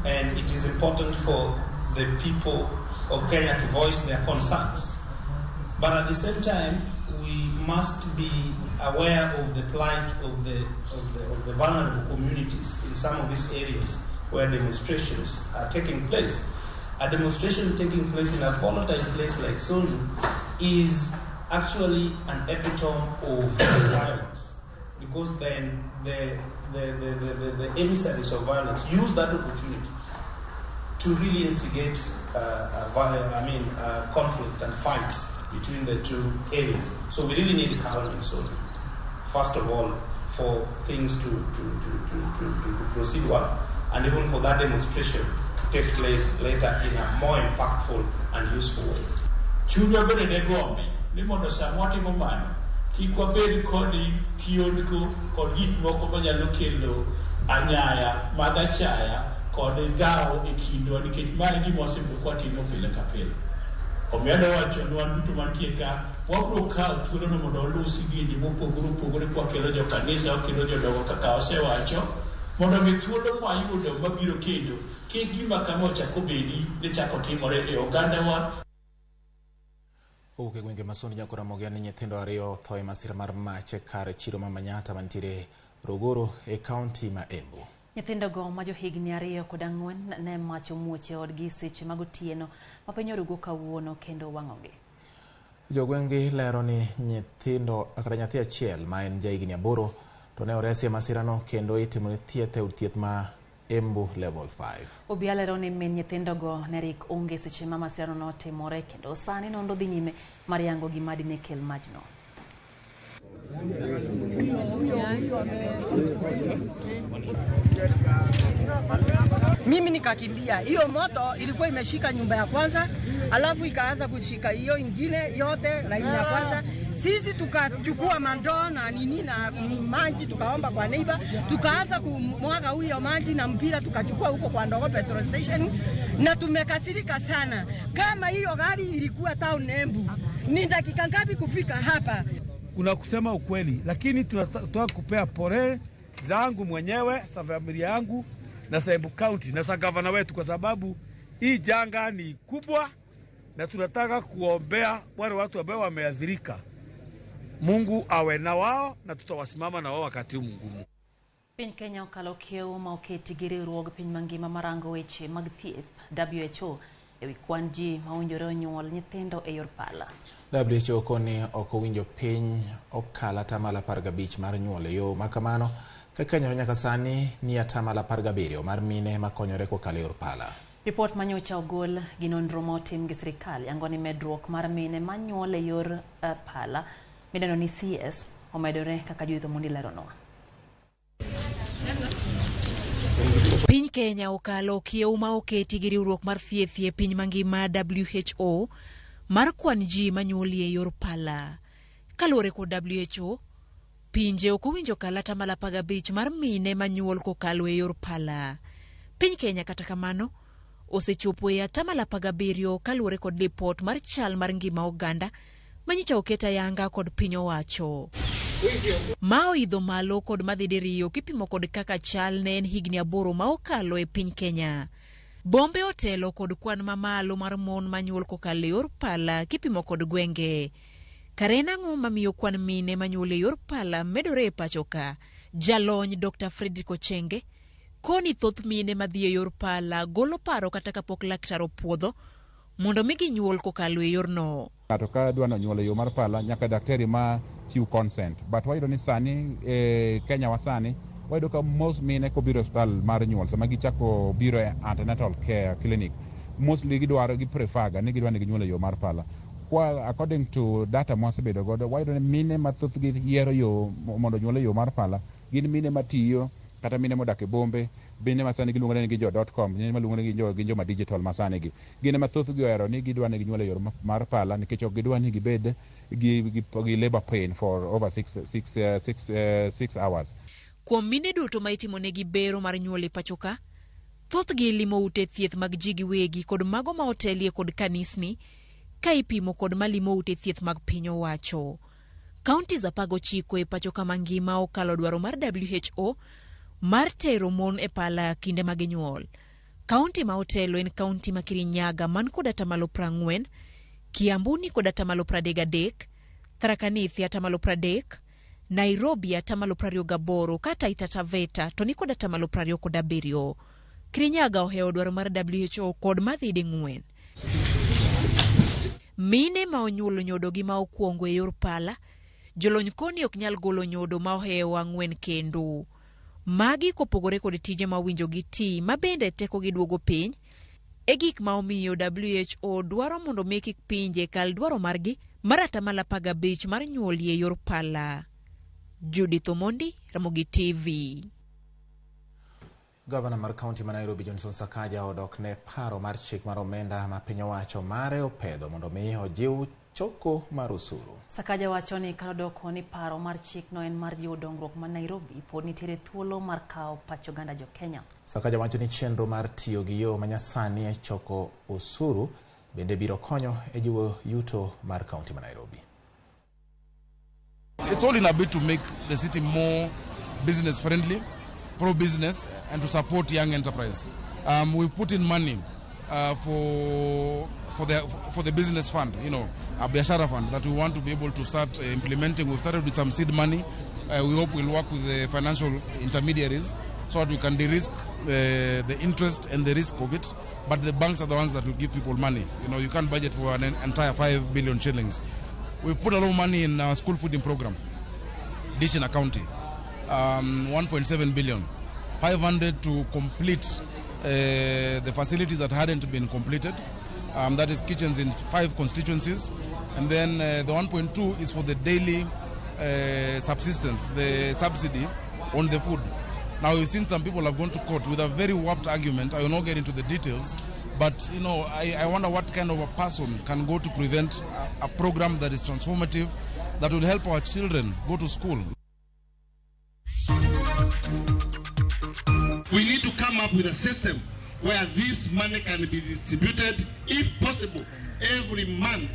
and it is important for the people of Kenya to voice their concerns. But at the same time, we must be aware of the plight of the vulnerable communities in some of these areas where demonstrations are taking place. A demonstration taking place in a volatile place like Sondu is actually an epitome of violence, because then the emissaries of violence use that opportunity to really instigate conflict and fights between the two areas. So we really need calm in Sondu, first of all, for things to proceed well, and even for that demonstration to take place later in a more impactful and useful way. Chunya bende ne gombe ni mondo sama watimo mano kik wabed kodi kiondko kod gik moko manyalo kelo anyaya mag achaya kod dhawo e kindwa, nikech mano gima wasebedo kwatimo pile ka pile. Omiyo wacho ni wan duto mantie ka wabiro kawo thuolono mondo walosi gini mopogore opogore kwakelo jo kanisa, wakelo jodongo kaka osewacho, mondo mi thuolo mwayudo mabiro kendo kik gima kama ochako bedi ni chako timore e ogandawa. Owuok e gwenge ma Sondu nyako Ramogi ni nyithindo ariyo tho e masira mar mach e kar chiro ma Manyatta mantiere Rogoro e kaunti ma Embu. Nyithindogo ma johigni 2 kod 4 ne mach omuoche odgi seche mag otieno ma piny orugo kawuono kendo wang'ogi. Jogweng'gi lero ni nyithindo kata nyathi achiel ma en jahigni 8 to ne oresi e masirano kendo itimone thieth e od thieth ma Embu level 5. Obila lero ni min nyithindogo ne rik onge seche ma masirano notimore kendo sani nonro dhi nyime mar yango gima dine kel majno. Mimi nikakimbia. Hiyo moto ilikuwa imeshika nyumba ya kwanza, alafu ikaanza kushika hiyo ingine yote laini ya kwanza. Sisi tukachukua mandoo na nini na maji, tukaomba kwa neighbor, tukaanza kumwaga huyo maji na mpira tukachukua huko kwa Ndogo petrol station, na tumekasirika sana. Kama hiyo gari ilikuwa town Embu, ni dakika ngapi kufika hapa? Kuna kusema ukweli, lakini tunataka kupea pole zangu mwenyewe, sa familia yangu na sa Embu County na sa gavana wetu, kwa sababu hii janga ni kubwa na tunataka kuombea wale watu ambao wameathirika. Mungu awe na wao na tutawasimama na wao wakati mgumu. Piny Kenya okalo kiewo ma oketi gi riwruog piny mangima marango weche mag thieth WHO e wi kwan ji ma owinjore onyuol nyithindo e yor pala. WHO koni ok owinjo piny okala tamala 15 mar nyuol e yo makamano ka Kenya nyaka sani ni atamala 17 mar mine makonyore kokalo e yor pala. Report manyocha ogol gi nonro motim gi sirikal yango ni medruok mar mine manyuol e yor pala midendo ni CS omedore kaka joitho mondi lerono. Piny Kenya okalo kiewo ma oketi gi riwruok mar thieth e piny mangima WHO mar kwan ji manyuoli e yor pala. Kaluwore kod WHO, pinje ok owinjo kala atamalo 15 mar mine manyuol kokalo e yor pala. Piny Kenya kata kamano osechopo e atamalo 17 kaluwore kod report mar chal mar ngima oganda manyicha oketa yanga kod piny owacho. Ma oidho malo kod madhi diriyo kipimo kod kaka chal ne en higni 8 ma okalo e piny Kenya. Bombe otelo kod kwan mamalo mar mon manyuol kokalo e yor pala kipimo kod gwenge. Kare nang'o mamiyo kwan mine manyuol e yor pala medore e pachoka? Jalony Dr. Fredrick Ochenge koni thoth mine madhi e yor pala golo paro kata kapok laktar opuodho mondo mi ginyuol kokalo e yorno. Ng'ato ka dwa nyuolo yo mar pala nyaka daktari ma chiw consent. But wayudo ni sani Kenya wa sani wayudo ka most mine kobiro hospital mar nyuol sama gichako biro e antenatal care clinic mostly gidwaro gi prefer ni gidwa ni ginyuolo yo mar pala. According to data mwasebedo godo wayudo ni mine mathoth gi yiero yo mondo nyuolo yo mar pala gin mine matiyo kata mine modak e bombe, mine masani giluongo ni gi jo.com, mine maluongo ni gi jo ma digital masani gi. Gine mathoth gi ohero ni gidwa ni ginyuolo yo mar pala nikech ok gidwa ni gibed gi labor pain for over 6 hours. Kuom mine duto ma itimonegi bero mar nyuol e pachoka, thothgi limo ute thieth mag ji giwegi kod mago ma otelie kod kanisni ka ipimo kod malimo ute thieth mag piny owacho. Kaunti za 19 e pachoka mangima okalo dwaro mar WHO mar tero mon e pala kinde mag nyuol. Kaunti ma otelo en kaunti ma Kirinyaga man kod atamalo 40, Kiambu ni kod atamalo 33, Tharaka Nithi atamalo 30, Nairobi atamalo 28 kata Taita Taveta to ni kod atamalo 27. Kirinyaga oheo dwaro mar WHO kod madhide 4. Mine ma onyuolo nyodogi ma okuongo e yor pala, jolony koni ok nyal golo nyodo ma oheo 4 kendo. Magi kopogore kod tije ma winjo gi ti ma bende teko gi duogo piny e gik ma omiyo WHO dwaro mondo mekik pinje kal dwaro margi mar atamalo 15 mar nyuol e yor pala. Judith Omondi, Ramogi TV. Gavana mar kaunti ma Nairobi Johnson Sakaja odok ne paro mar chik mar omenda ma piny owacho mare opedho mondo mi ojiw choko mar osuru. Sakaja wacho ni kadoko ni paro mar chik no en mar jiwo dongruok ma Nairobi pod nitiere thuolo mar kawo pacho ganda jo Kenya. Sakaja wacho ni chenro mar tiyo gi yo manyasani e choko osuru bende biro konyo e jiwo yuto mar kaunti ma Nairobi. It's all in a bit to make the city more business friendly, pro-business, and to support young enterprise. We've put in money for the business fund, a biashara fund that we want to be able to start implementing. We've started with some seed money. We hope we'll work with the financial intermediaries so that we can de-risk the interest and the risk of it. But the banks are the ones that will give people money. You can't budget for an entire 5 billion shillings. We've put a lot of money in our school feeding program, Dish in a county, 1.7 billion, 500 to complete the facilities that hadn't been completed. That is kitchens in 5 constituencies. And then the 1.2 is for the daily subsistence, the subsidy on the food. Now we've seen some people have gone to court with a very warped argument. I will not get into the details. But, I wonder what kind of a person can go to prevent a program that is transformative, that will help our children go to school. We need to come up with a system where this money can be distributed, if possible, every month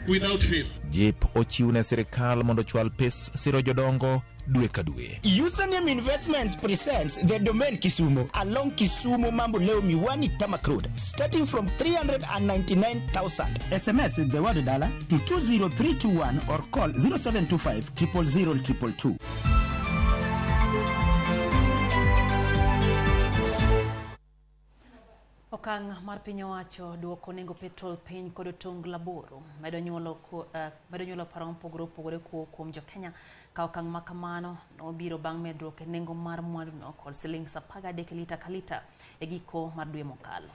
without fail. Jip ochiwne sirikal mondo chwal pes siro jodongo dwe ka dwe. Username Investments presents the domain Kisumu along Kisumu Mambo Leo Miwani Tamak Road, starting from 399,000. SMS the word dollar to 20321 or call 0725 000 222. Okang mar piny owacho duoko nengo petrol piny kod tong laboro medo nyuolo paro mopogore kuom jo Kenya ka okang makamano obiro bang' medruok e nengo mar mwandu no kod silings 13 lita ka lita e giko mar dwe mokalo.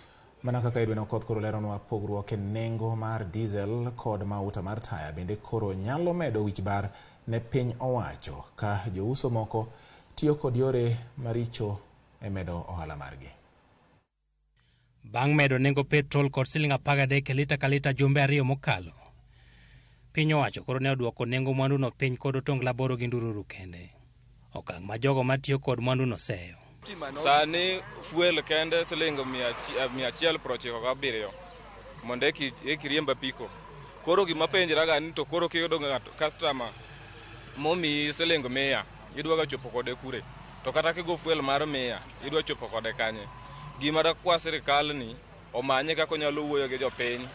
Mana kaka Edwin Okoth koro leronwa pogruok e nengo mar diesel kod mauta mar taya bende koro nyalo medo wich bar ne piny owacho ka jouso moko tiyo kod yore maricho e medo ohala margi. Bang' medo nengo petrol kod siling 13 lita ka lita jumbe 2 mokalo, piny owacho koro ne oduoko nengo mwandu no piny kod tong laboro gi ndururu kende. Okang' ma jogo matiyo kod mwandu no seyo. Sani fuel kende siling 197 mondo ekiriemba piko. Koro gima penjraga ni to koro kiyudo customer momi siling 100 idwa ga chopo kode kure, to kata kigo fuel mar 100 idwa chopo kode kanye. Gima da kwa sirikal ni omanye kako nyalo wuoyo gi jopiny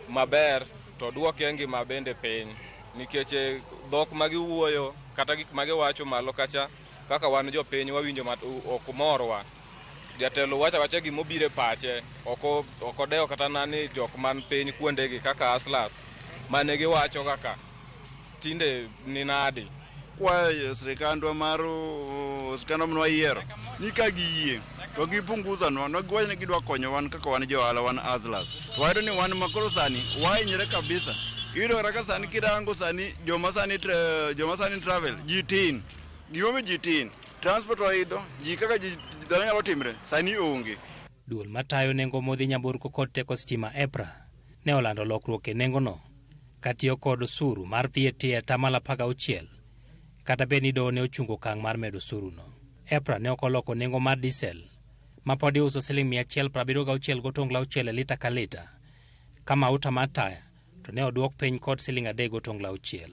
maber to duoke ngima bende piny, nikech dhok magi wuoyo kata gik magi wacho malo kacha kaka wan jopiny wawinjo ok morwa. jatelo wacha gimobire pache oko dewo kata nani jok man piny kuondegi kaka aslas mane giwacho kaka tinde ni nadi kwa sirikandwa maru skano mwa yiero ni ka giyie to gipunguza no gwaje gidwa konyo wan kaka wan johala wan aslas waydo ni wan makoro sani wainyre kabisa iro raka sani kidango sani joma sani travel jitin giyome jitin transport oidho ji kaka ji dala nyalo timre sani onge. Duol matayo nengo modhi nyamburko kod teko stima EPRA ne olando lokruok e nengo no katiyo kod osuru mar VAT tamala 16 kata beni do ne ochungo kang mar medo osuru no. EPRA ne okoloko nengo mar diesel ma pod iuso $176 gotongla 6 lita ka lita kama uta mar taya to ne oduok piny kod $3 gotongla 6.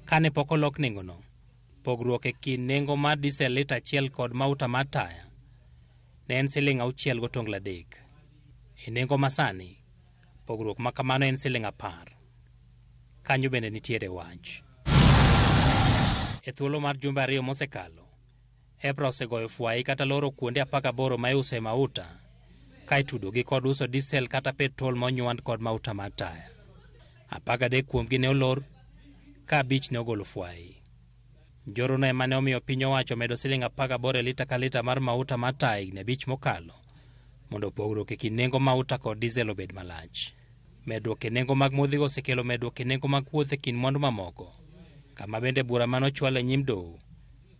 Kane pok olok nengo no, pogruok e kind nengo mar diesel lita 1 kod mauta mar taya ne en $6 gotongla 3. E nengo masani, pogruok makamano en $10. Kanyo bende nitiere wach. E thuolo mar jumbe 2 mosekalo, EPRA osegoyo fwai kata loro kuonde 18 ma iuse mauta, ka itudogi kod uso diesel kata petrol monywand kod mauta mar taya. 13 kuomgi ne olor, ka 5 ne ogolo fwai. Njoro no ema ne omiyo piny owacho medo $18 lita ka lita mar mauta mar taya higni 5 mokalo, mondo pogruok e kind nengo mauta kod diesel obed malach. Medruok e nengo mag modhigo osekelo medruok e nengo mag wuoth e kind mwandu mamoko, kama bende bura manochwal e nyim doho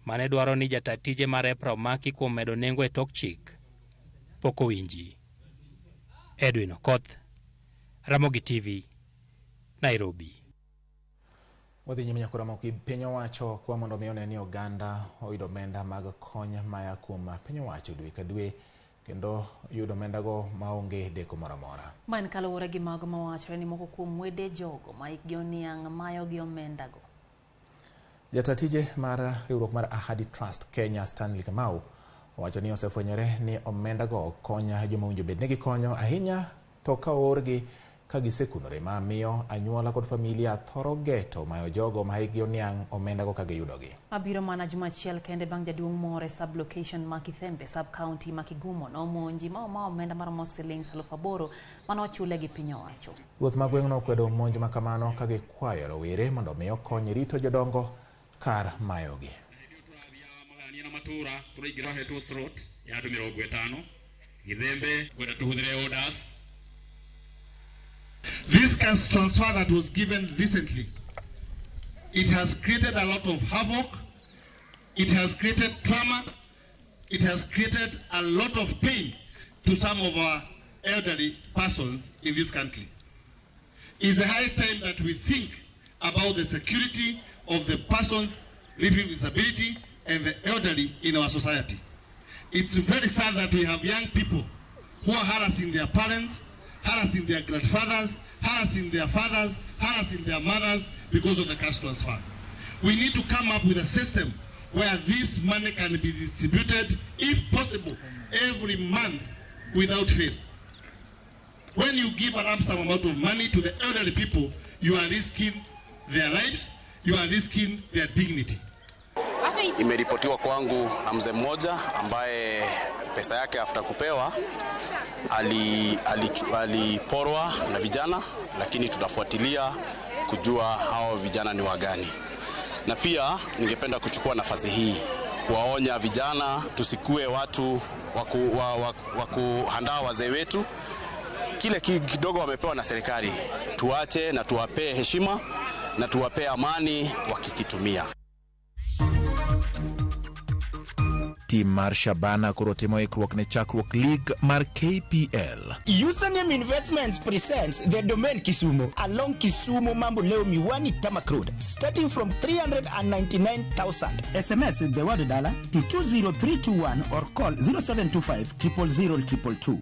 mane dwaro ni jata tije mar EPRA omaki kuom medo nengo e tok chik pok owinji. Edwin Okoth, Ramogi TV, Nairobi. Wadhi nyime nyakura moki piny owacho kwa mondo miyo ne ni oganda oyudo omenda mag kony maya kuom piny owacho dwe ka dwe kendo yudo omenda go maonge deko moro amora. Man kaluwore gi mago mawacho ni moko kuom wede jogo ma ikgi oniang' mayo gi omenda go. Jatatije mar riwruok mar Ahadi Trust Kenya Stanley Kamau owacho ni osefwenyore ni omenda go konya joma winjo bed negi konyo ahinya to ka orgi ka gisekunore ma miyo anyuola kod familia thoro geto mayo jogo ma higi oniang' omenda go ka giyudogi. Abiro mana juma achiel kende bang' jaduong' more sub location ma Kithembe sub county ma Kigumo no monji ma omenda mar shillings 8,000 mano ochule gi piny owacho. Ruoth ma gweng' no okwedo monj ma kamano ka gikwayo rowere mondo miyo kony rito jodongo kar mayogi. This cash transfer that was given recently, it has created a lot of havoc, it has created trauma, it has created a lot of pain to some of our elderly persons in this country. It's a high time that we think about the security of the persons living with disability and the elderly in our society. It's very sad that we have young people who are harassing their parents, harassing their grandfathers, harassing their fathers, harassing their mothers because of the cash transfer. We need to come up with a system where this money can be distributed, if possible, every month without fail. When you give a lump sum amount of money to the elderly people, you are risking their lives, you are risking their dignity. Imeripotiwa kwangu na mzee mmoja ambaye pesa yake after kupewa aliporwa na vijana, lakini tunafuatilia kujua hao vijana ni wagani. Na pia ningependa kuchukua nafasi hii kuwaonya vijana tusikue watu wa kuhandaa wazee wetu. Kile kidogo wamepewa na serikali tuache na tuwapee heshima na tuwapee amani wakikitumia. Tim mar Shabana koro timo ikruok ne chakruok League mar KPL. Username Investments presents the domain Kisumu along Kisumu Mambo Leo Miwani Tamak Road starting from 399,000. SMS the word dollar to 20321 or call 0725 000 222.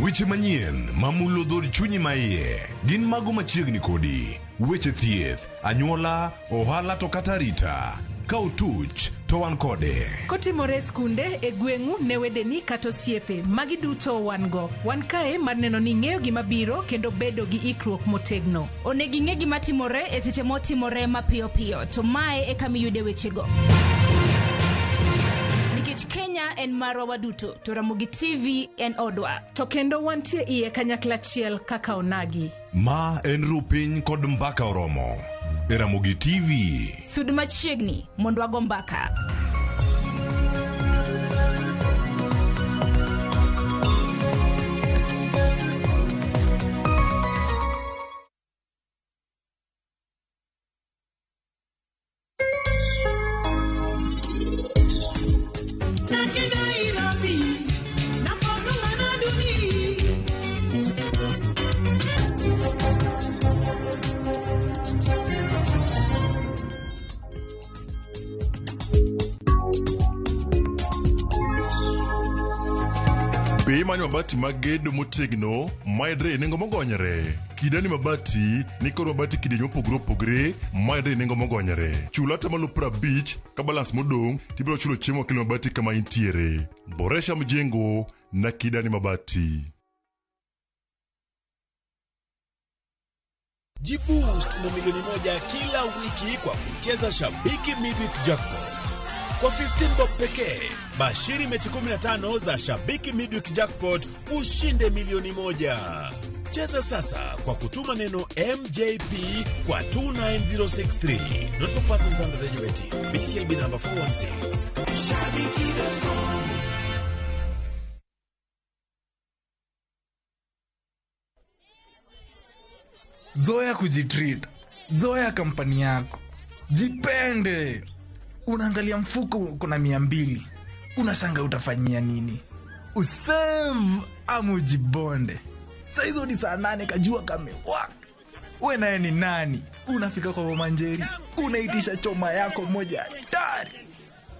Weche manyien mamulo dhod chunyi maiye gin mago machiegni kodi. Weche thieth, anyuola, ohala to kata rita. kautuch to wan kode. Kotimore skunde e gweng'u ne wedeni kata osiepe magi duto wan go. Wan kae mar neno ni ng'eyo gima biro kendo bedo gi ikruok motegno. Onego ing'e gima timore e seche motimore mapiyo piyo to mae e kama iyude wechego. Nikech Kenya en marwa waduto to Ramogi TV en odwa. To kendo wantie iye kanyakla achiel kaka onagi. Ma en rupiny kod mbaka oromo. E Ramogi TV. Sud machiegni mondo wago mbaka. Bei manyo mabati magedo motegno maedre nengo mogonyore. Kidani mabati nikoro mabati kidienyo mopogore opogore maedre nengo mogonyore. Chulata malo 50 ka balance modong tibiro chulo chiemo kilo mabati kama intiere. Boresha mjengo na Kidani mabati. Jiboost na milioni 1 kila wiki kwa kucheza Shabiki Midweek Jackpot. Kwa 15 bob pekee, bashiri mechi 15 za Shabiki Midweek Jackpot ushinde milioni 1. Cheza sasa kwa kutuma neno MJP kwa 29063. Not for persons under the age of 18. BCLB number 416. Shabiki.com. Zoea kujitreat. Zoea kampani yako. Jipende. Unaangalia mfuko kuna 200. Unashanga utafanyia nini? Usave ama ujibonde. Saizo ni saa 8 kajua kamewaka. Wewe naye ni nani? Unafika kwa Mama Njeri, unaitisha choma yako moja hatari.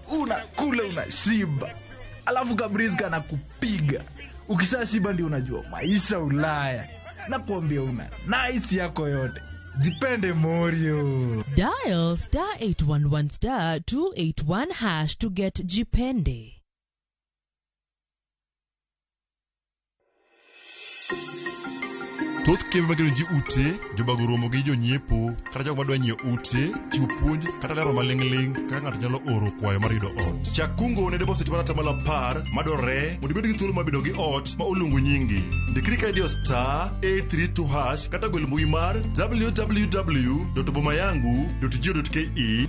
Unakula unashiba. Alafu Kabrizi kana kupiga. Ukishashiba ndio unajua maisha Ulaya. Na kuambia una nice yako yote. Jipende Morio. Dial *811 *281# to get Jipende. Thoth kembe magero ji ute, jobago romo gi jonyiepo, kata jogo madwa nyiewo ute, chiwo puonj, kata lero maling'ling kaka ng'ato nyalo oro kwayo mar yudo ot. Chak kungo ne deposit mar 10% madwarore mondo ibed gi thuolo mar bedo gi ot ma oluongo nyingi. Ndikri ka idiyo *832# kata gwel mbui mar www.bomayangu.go.ke.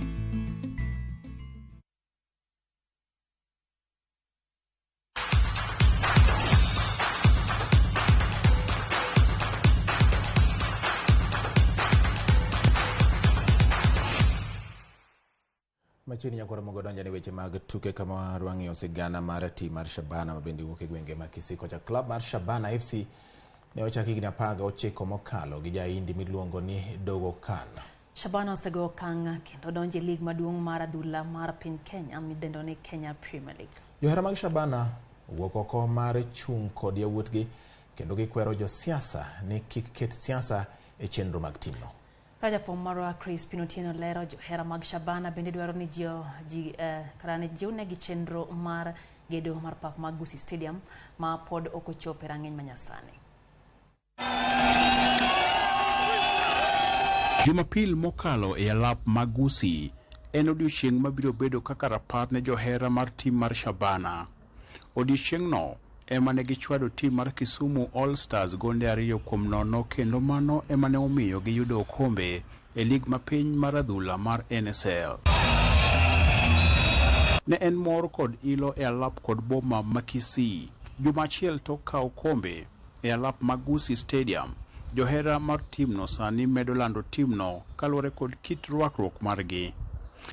Machini nyakora mogo donja ni weche mag tuke kama rwangi osigana mar tim mar Shabana mabendi wuok e gwenge ma Kisii. Kocha club mar Shabana FC ne ochaki higni 19 mokalo gi jaindi miluongo ni Dogo Khan. Shabana osego okang' kendo donje lig maduong' mar adhula mar piny Kenya midendo ni Kenya Premier League. Johera mag Shabana wuok oko mar chung' kod yawuotgi kendo gikwero josiasa ni kik ket siasa e chenro mag timno. Kaja for Marwa Chris Pinotieno lero johera mag Shabana bende dwaro ni karane jiune gi chenro mar gedo mar pap mag Gusii Stadium ma pod okochope rang'eny manyasani. Jumapil mokalo e alap mag Gusii en odiochieng' mabiro bedo kaka rapar ne johera mar tim mar Shabana. Odiochieng'no ema ne gichwado tim mar Kisumu All Stars gonde 2-0 kendo mano ema ne omiyo giyudo okombe e lig mapiny mar adhula mar NSL. Ne en mor kod ilo e alap kod boma ma Kisii. Juma achiel tok kawo okombe e alap mag Gusii Stadium, johera mar timno sani medo lando timno kaluwore kod kit rwakruok margi.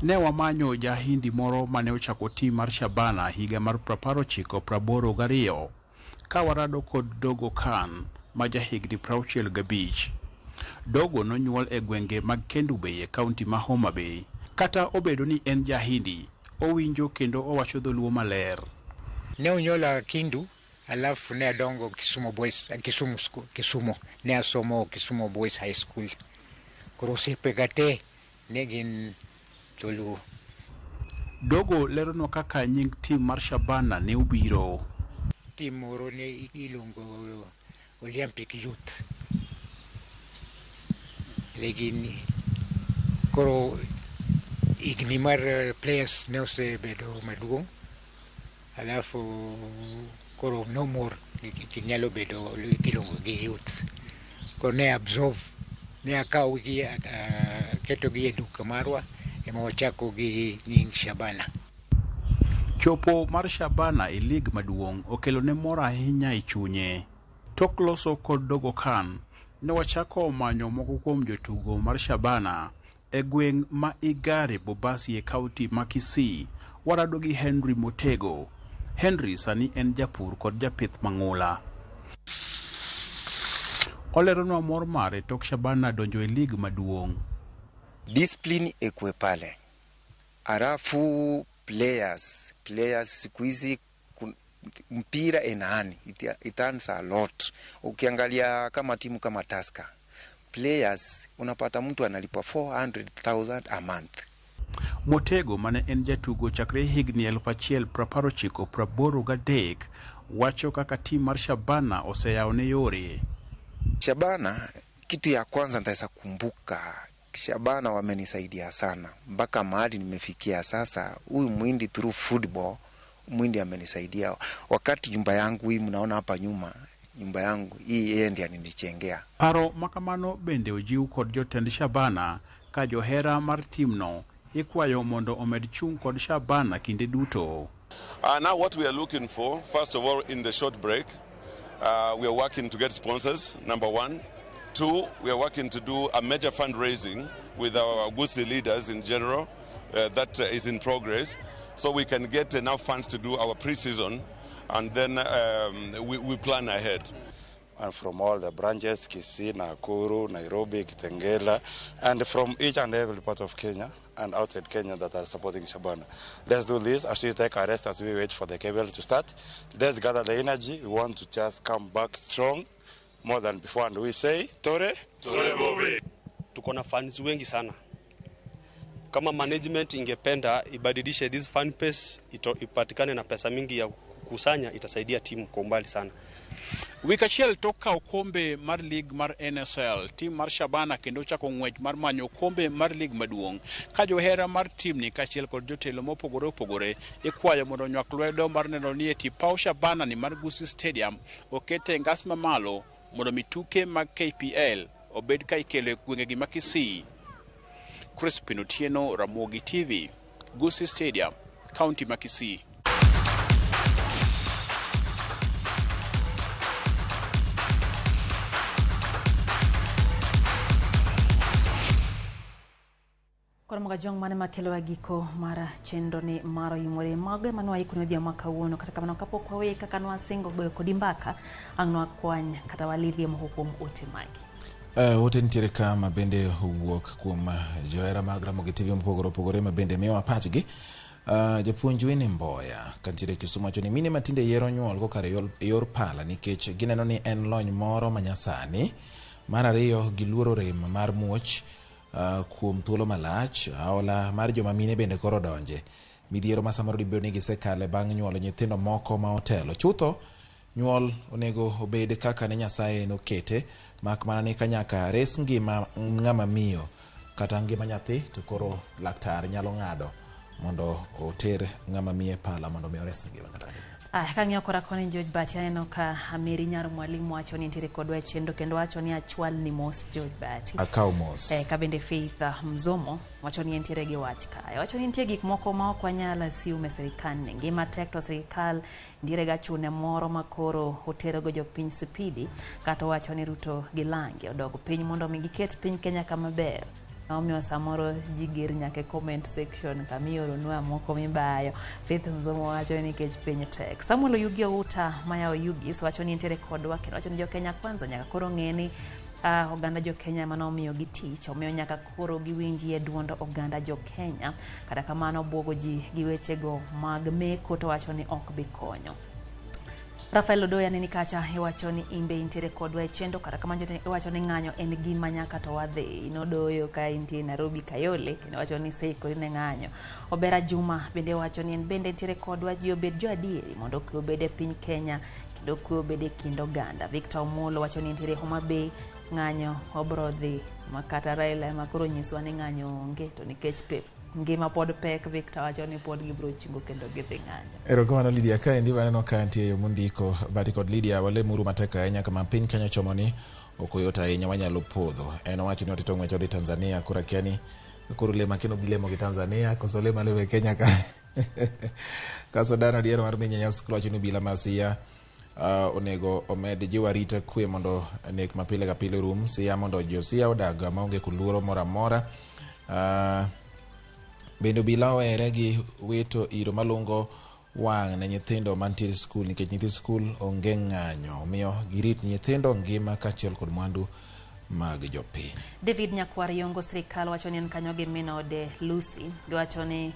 Ne wamanyo jahindi moro mane ochako tim mar Shabana higa mar 1982 ka warado kod Dogo Khan ma jahigni 65. Dogo nonyuol e gwenge mag Kendu Bay e kaunti ma Homa Bay. Kata obedo ni en jahindi, owinjo kendo owacho dholuo maler. Ne onyola Kindu, alafu ne adongo Kisumu, ne asomo Kisumu Boys High School. Koro osepega te ne gin dholuo. Dogo leronwa kaka nying tim mar Shabana ne ubiro. Tim moro ne iluongo Olympic Youth. Legini koro igni mar players ne osebedo maduong', alafu koro no more ginyalo bedo giluongo gi youth. Koro ne absorb, ne akawo gi keto gi e duka marwa, ema wachako gi nying Shabana. Chopo mar Shabana e lig maduong' okelo ne mor ahinya e chunye. Tok loso kod Dogo Khan, ne wachako manyo moko kuom jotugo mar Shabana e gweng' ma Igare Bobasi e kaunti ma Kisii. Warado gi Henry Motego. Henry sani en japur kod japith mang'ula. Oleronwa mor mare tok Shabana donjo e lig maduong'. Discipline ekwe pale. Arafu players siku hizi mpira enani it earns a lot. Ukiangalia kama timu kama Tusker, players unapata mtu analipwa 400,000 a month. Motego mane en jatugo chakre higni 1983 wacho kaka tim mar Shabana oseyawo ne yore. Shabana, kitu ya kwanza nitaweza kumbuka, Shabana wamenisaidia sana mpaka mahali nimefikia sasa. Huyu Mwindi through football, Mwindi amenisaidia. Wakati nyumba yangu hii mnaona hapa nyuma, nyumba yangu hii yeye ndiye alinichengea. Paro makamano bende ojiw kod jotend Shabana ka johera mar timno ikwayo mondo omed chung kod Shabana kinde duto. Now what we are looking for, first of all, in the short break, we are working to get sponsors, number one. Two, we are working to do a major fundraising with our Gusii leaders in general. That is in progress. So we can get enough funds to do our pre-season, and then we plan ahead. And from all the branches, Kisii, Nakuru, Nairobi, Kitengela, and from each and every part of Kenya and outside Kenya that are supporting Shabana. Let's do this as we take a rest, as we wait for the cable to start. Let's gather the energy. We want to just come back strong, more than before, and we say, Tore Bobi. Tuko na fans wengi sana. Kama management ingependa ibadilishe this fan base, ipatikane na pesa mingi ya kukusanya, itasaidia timu kwa umbali sana. Wikachiel toka okombe mar lig mar NSL, tim mar Shabana kendo chako ng'wech mar manyo okombe mar lig maduong'. Ka johera mar tim ni kachiel kod jotelo mopogore opogore ikwayo mondo nywak lwedo mar neno ni eti paw Shabana ni mar Gusii Stadium okete ngas mamalo mondo mituke mag KPL obed ka ikelo e gwengegi ma Kisii. Crispin Otieno, Ramogi TV, Gusii Stadium, County ma Kisii. Koromoga jong mane makelo agiko mara chendo ni maro OIMORE mag manwa ikuno dia makawuono kata kamano kapok wawe kaka nwa singo goyo kodi mbaka ang'nwa kwany kata walidhie moko kuom ote magi. Ote nitiere ka mabende owuok kuom johera mag Ramogi TV mopogore opogore mabende miyowa pachgi. Japuonj Wini Mboya kantiere Kisumu wacho ni mine matinde yiero nyuol kokare yor pala nikech gineno ni en lony moro manyasani. Mar ariyo giluoro rem mar muoch kuom thuolo malach. Aola mar joma mine bende koro donje midhiero ma samoro dibedo ni gisekale bang' nyuolo nyithindo moko ma otelo. Chutho nyuol onego obed kaka ne Nyasaye nokete, mak mana ni kanyaka res ngima ng'ama miyo kata ngima nyathi to koro laktar nyalo ng'ado mondo oter ng'ama miye pala mondo mi ores ngima kata. Kang'iyo kora koni George Bati aneno ka Amiri nyar mwalimu wacho ni nitiere kodwa chendo kendo wacho ni achwal ni mos George Bati. Akaw mos. Ka bende Faith Mzomo wacho ni nitiere gi wach kae. Wacho ni nitie gik moko ma ok wanyala siume sirikal ne ngima tek to sirikal nitiere ga chune moro makoro otero go jopiny spidi kata wacho ni Ruto gi Langi odogo piny mondo mi giket piny Kenya kama ber. Naomiyo samoro jigir nyake comment section kamioro nwa moko mibayo. Faith Mzomo wacho ni kech piny tek. Samuel Oyugi Outa maya Oyugi wacho ni nitiere kodwa kendo wacho ni jo Kenya kwanza nyaka koro ng'eni oganda jo Kenya manomiyo gi tich omiyo nyaka koro giwinjie duond oganda jo Kenya kata kamano buogo ji gi weche go mag meko to wacho ni ok bi konyo. Rafael Odoya nini kacha iwachoni imbe intere kodwa e chendo kata kamano iwachoni ng'anyo en gima nyaka to wadhi inodoyo ka intie Nairobi Kayole kendo iwachoni seiko ne ng'anyo. Obera Juma bende iwachoni en bende intere kodwa ji obed jo adieri mondo kwe obed e piny Kenya kendo kwe obed e kind oganda. Victor Omolo wachoni intere Homa Bay ng'anyo obrodhi makata Raila makoro nyiswa ni ng'anyo onge to nikech ngima pod pek. Victor wachoni pod gibro chingo kendo gidhi ng'anyo. Erokamano Lydia, ka endi waneno ka nitie yo mondiko bati kod Lydia wale muru mateka ahinya kama piny Kenya chomoni okoyota ahinya wanyalo podho. En owacho ni otito ng'wecho dhi Tanzania kura kiani koro lema kendo gilemo gi Tanzania koso lema lewe Kenya ka kaso dano diero mar minya nyas klocho ni bila masia onego omed jiwa rita kwe mondo nek mapile ka pile rum siya mondo josia odaga maonge kuluoro mora mora. Bendo bila owere gi weto iro malungo wang' ne nyithindo mantiere skul nikech nyithi skul onge ng'anyo omiyo girit nyithindo ngima kachiel kod mwandu mag jopiny. David Nyakwar yongo sirikal wachoni en kanyo gi min ode Lucy giwachoni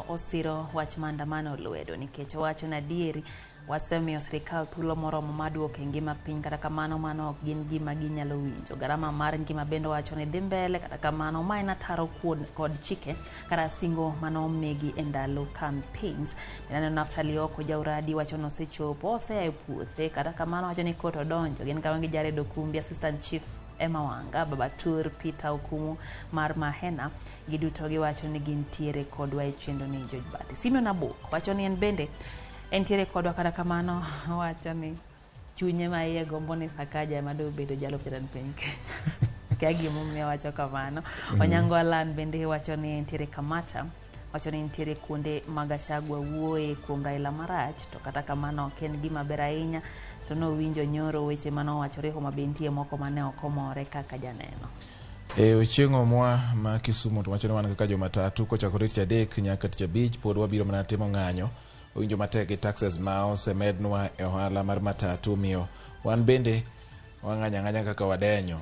osiro wach maandamano lwedo nikech wachoni adieri wasemiyo sirikal thuolo moromo maduoko e ngima piny kata kamano mano ok gin gima ginyalo winjo. Garama mar ngima bende wachoni dhi mbele kata kamano ma en ataro kod chike kata singo mano omigi e ndalo campaigns. Neno Naftali Oko jauradi wachoni osechopo osea e puothe kata kamano wachoni kot odonjo gin kama Jared Okumbi Assistant Chief Emma Wanga Babatur Peter Okumu mar Mahena giduto giwachoni gintiere kodwa e chendo ni George Bati. Simeon Abuk wachoni en bende entiere kodwa kata kamano wachoni chunye ma iye gombo ni Sakaja mado bedo jalo piran piny Kenya kaya gimomiyo wacho kamano. Onyango Alan bende wachoni entiere Kamata wachoni entiere kuonde Magashagwa wuoye kuom Raila marach to kata kamano ok en gima ber ahinya to nowinjo nyoro weche mano wachore Homa Bay nitie moko mane okomore kaka janeno. Chieng'o mwa ma Kisumu to wachoni wan kaka jomatatu kochakore tich adek nyaka tich abich pod wabiro mana timo ng'anyo. Owinjo matek gi taxes ma osemednwa e ohala mar matatu miyo wan bende wang'anya kaka wadenyo.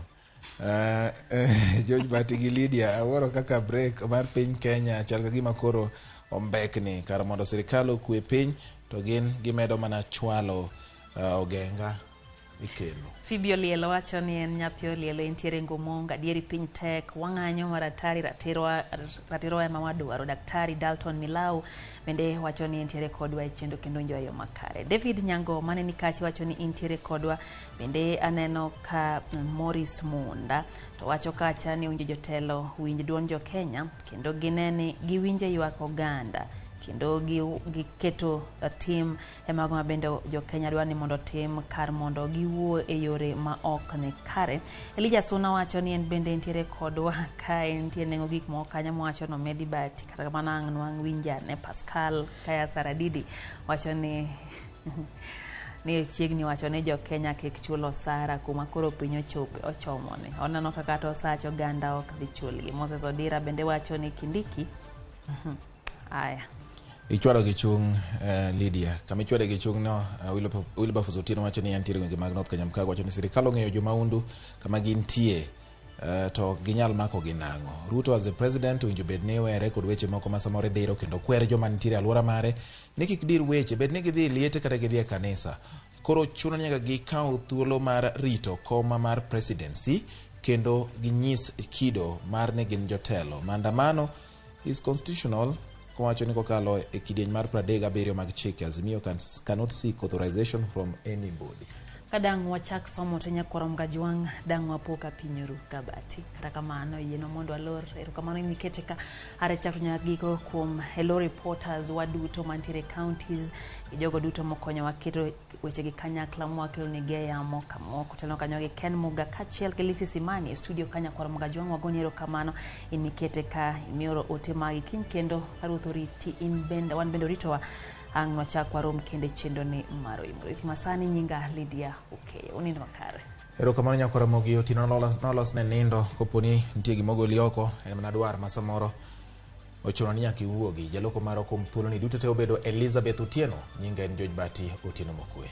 George Bati gi Lydia aworo kaka break mar piny Kenya chal ka gima koro ombekni kar mondo sirikal okwe piny to gin gimedo mana chwalo ogenga ikelo. Phoebe Olielo wachoni en nyathi Olielo entiere Ngomonga dieri piny tek wang'anyo maratari ratiro ema wadwaro. Daktari Dalton Milau bende wachoni entiere kodwa e chendo kendo njoyo makare. David Nyango mane nikachi wachoni entiere kodwa bende aneno ka Morris Munda to wacho kacha ni winjo jotelo winj duond jo Kenya kendo ginene giwinje ywak oganda kendo giketo tim emago ma bende jo Kenya dwani mondo tim kar mondo giwuo e yore ma ok ne kare. Elijah Suna wachoni en bende entiere kodwa ka entiere nengo gik moko kanyo mowacho no Medi Bati kata kamano ang' nwang' winja ne Pascal Kaya Saradidi wachoni ni chiegni wachoni jo Kenya kik chulo sara kuma koro piny ochomoni. Oneno kaka to sacho ganda ok dhi chulgi. Moses Odira bende wachoni Kindiki aya ichwado gi chung Lydia kama ichwado gi chung no Wilberforce Otieno wacho ni yantiere gwenge mag North Kenya mkago wacho ni sirikal ong'eyo joma undu kama gintie to ginyal mako ginang'o. Ruto as the president winjo bed ne were kod weche moko ma samore diro kendo kwer joma nitiere alwora mare ni kik dir weche bed ni gidhi liete kata gidhi e kanisa koro chuno nyaka gikaw thuolo mar rito koma mar presidency kendo ginyis kido mar ne gin jotelo. Maandamano is constitutional kowacho ni kokalo e kidieny mar 37 mag chike Azimio cannot seek authorization from anybody. Kadang wachak somo tenya korom gajwang dang wapoka pinyoru kabati kata kamano yeno mondo alor erokamano nikete ka are chak nyagiko kuom hello reporters waduto mantiere counties jogo duto mokonyo waketo weche gi kanyakla mwakelo ni geya moka moko teno kanyo gi Ken Muga kachiel ke Liti Simani studio kanya korom gajwang wagoni erokamano inikete ka imioro ote magi kin kendo authority in bende wan bendo ritowa ang' wachak warom kende chendo ni maro imore masani nyinga Lydia okay unindo makare. Erokamano nyakora Ramogi Otieno nolos ne nindo koponi nitie gimogoli oko en mana dwar ma samoro ochuno ni nyaka iwuogi jaloko maro kuom thuolo ni duto te obedo Elizabeth Otieno nyinga en George Bati Otieno mokwe.